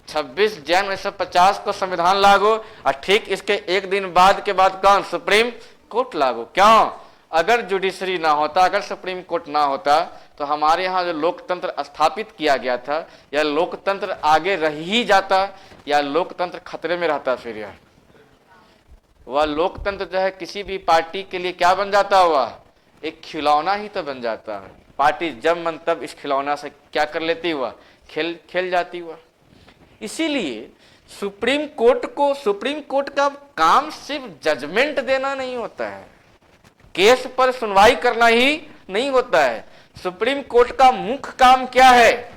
26 जनवरी 1950 को संविधान लागू, और ठीक इसके एक दिन बाद के बाद कौन? सुप्रीम कोर्ट लागू। क्यों? अगर जुडिशरी ना होता, अगर सुप्रीम कोर्ट ना होता, तो हमारे यहाँ जो लोकतंत्र स्थापित किया गया था, या लोकतंत्र आगे रह ही जाता, या लोकतंत्र खतरे में रहता? फिर यह वह लोकतंत्र जो है किसी भी पार्टी के लिए क्या बन जाता? हुआ एक खिलौना ही तो बन जाता है। पार्टी जब मन तब इस खिलौना से क्या कर लेती? हुआ खेल जाती हुआ। इसीलिए सुप्रीम कोर्ट का काम सिर्फ जजमेंट देना नहीं होता है, केस पर सुनवाई करना ही नहीं होता है। सुप्रीम कोर्ट का मुख्य काम क्या है?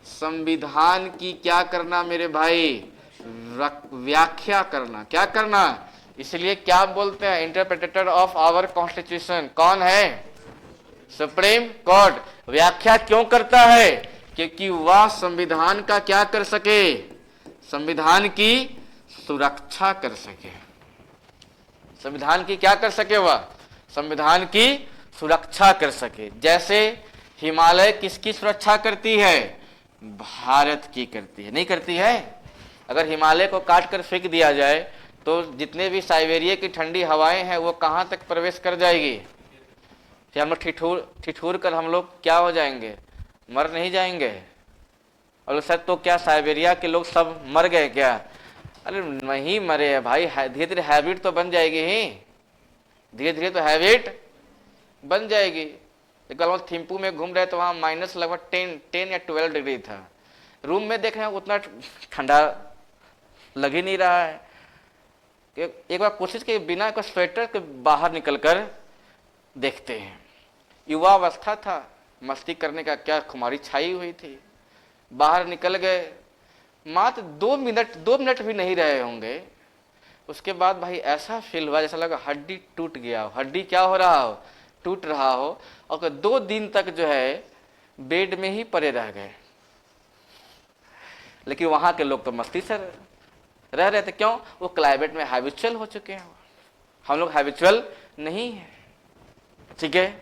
संविधान की क्या करना मेरे भाई? व्याख्या करना। क्या करना? इसलिए क्या बोलते हैं? इंटरप्रेटर ऑफ आवर कॉन्स्टिट्यूशन कौन है? Supreme court. व्याख्या क्यों करता है? क्योंकि वह संविधान का क्या कर सके? संविधान की सुरक्षा कर सके। संविधान की क्या कर सके? वह संविधान की सुरक्षा कर सके। जैसे हिमालय किसकी सुरक्षा करती है? भारत की करती है, नहीं करती है? अगर हिमालय को काट कर फेंक दिया जाए तो जितने भी साइबेरिया की ठंडी हवाएं हैं वो कहां तक प्रवेश कर जाएगी? फिर हम लोग ठिठुर कर हम लोग क्या हो जाएंगे? मर नहीं जाएंगे? और सर तो क्या साइबेरिया के लोग सब मर गए क्या? अरे नहीं मरे हैं भाई, धीरे धीरे हैबिट तो बन जाएगी ही, धीरे धीरे तो हैबिट बन जाएगी। कल हम थिम्पू में घूम रहे तो वहाँ माइनस लगभग 10 या 12 डिग्री था। रूम में देख रहे हैं उतना ठंडा लग ही नहीं रहा है। एक बार कोशिश की बिना कोई स्वेटर के बाहर निकल कर देखते हैं। युवा अवस्था था, मस्ती करने का क्या खुमारी छाई हुई थी। बाहर निकल गए मात्र 2 मिनट भी नहीं रहे होंगे, उसके बाद भाई ऐसा फील हुआ जैसा लगा हड्डी टूट गया हो। हड्डी क्या हो रहा हो, टूट रहा हो। और 2 दिन तक जो है बेड में ही पड़े रह गए। लेकिन वहां के लोग तो मस्ती से रह रहे थे। क्यों? वो क्लाइमेट में हैबिचुअल हो चुके हैं। हम लोग हैबिचुअल नहीं है। ठीक है,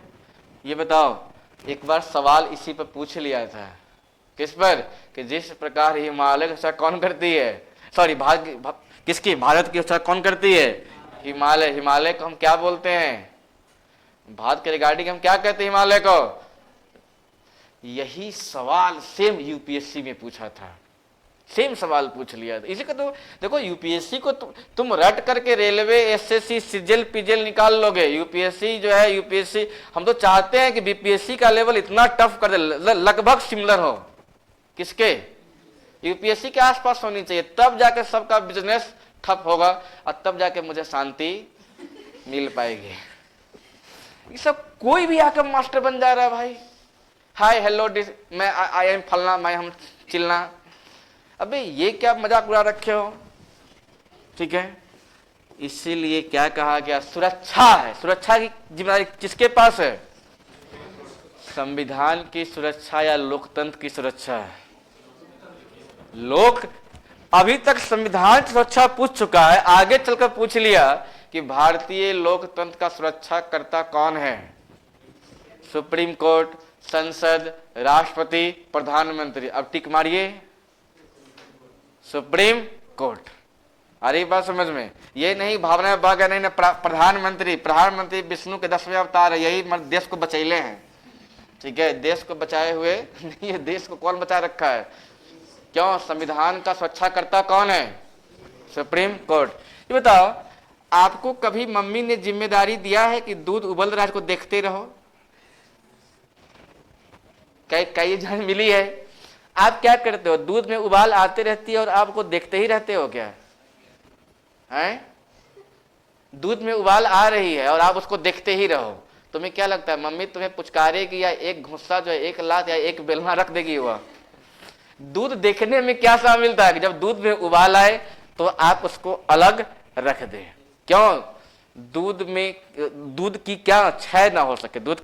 ये बताओ, एक बार सवाल इसी पर पूछ लिया था। किस पर? कि जिस प्रकार हिमालय की रक्षा कौन करती है, सॉरी किसकी, भारत की रक्षा कौन करती है? हिमालय। हिमालय को हम क्या बोलते हैं? भारत के रिगार्डिंग हम क्या कहते हैं हिमालय को? यही सवाल सेम यूपीएससी में पूछा था, सेम सवाल पूछ लिया था। इसी का तो देखो, यूपीएससी को तुम रट करके रेलवे, एसएससी, सिजल पिजल निकाल लोगे। यूपीएससी जो है, यूपीएससी हम तो चाहते हैं कि बीपीएससी का लेवल इतना टफ कर दे, लगभग सिमिलर हो। किसके? यूपीएससी के आसपास होनी चाहिए, तब जाके सबका बिजनेस ठप होगा और तब जाके मुझे शांति मिल पाएगी। ये सब कोई भी आकर मास्टर बन जा रहा है भाई। हाय हेलो मैं आई एम फलना, मैं हम चिलना। अबे ये क्या मजाक उड़ा रखे हो? ठीक है, इसीलिए क्या कहा गया, सुरक्षा है। सुरक्षा की जिम्मेदारी किसके पास है? संविधान की सुरक्षा या लोकतंत्र की सुरक्षा है? अभी तक संविधान की सुरक्षा पूछ चुका है, आगे चलकर पूछ लिया कि भारतीय लोकतंत्र का सुरक्षा करता कौन है? सुप्रीम कोर्ट, संसद, राष्ट्रपति, प्रधानमंत्री। अब टिक मारिए, सुप्रीम कोर्ट। अरे बात समझ में? ये नहीं भावना बाग नहीं ना, प्रधानमंत्री विष्णु के 10वें अवतार है, यही देश को बचैले हैं। ठीक है, देश को बचाए हुए नहीं है, देश को कौन बचा रखा है? क्यों? संविधान का सुरक्षा करता कौन है? Supreme court. ये बताओ, आपको कभी मम्मी ने जिम्मेदारी दिया है कि दूध उबल रहा है इसको देखते रहो? कई जान मिली है। आप क्या करते हो? दूध में उबाल आते रहती है और आपको देखते ही रहते हो क्या? हैं? दूध में उबाल आ रही है और आप उसको देखते ही रहो। तुम्हें क्या लगता है मम्मी तुम्हें पुचकारेगी या एक घुस्सा जो है, एक लात या एक बेलना रख देगी? वह दूध देखने में क्या शामिल था कि जब दूध में उबाल आए तो आप उसको अलग रख दें। क्यों? दूध की क्या क्षय ना हो सके, दूध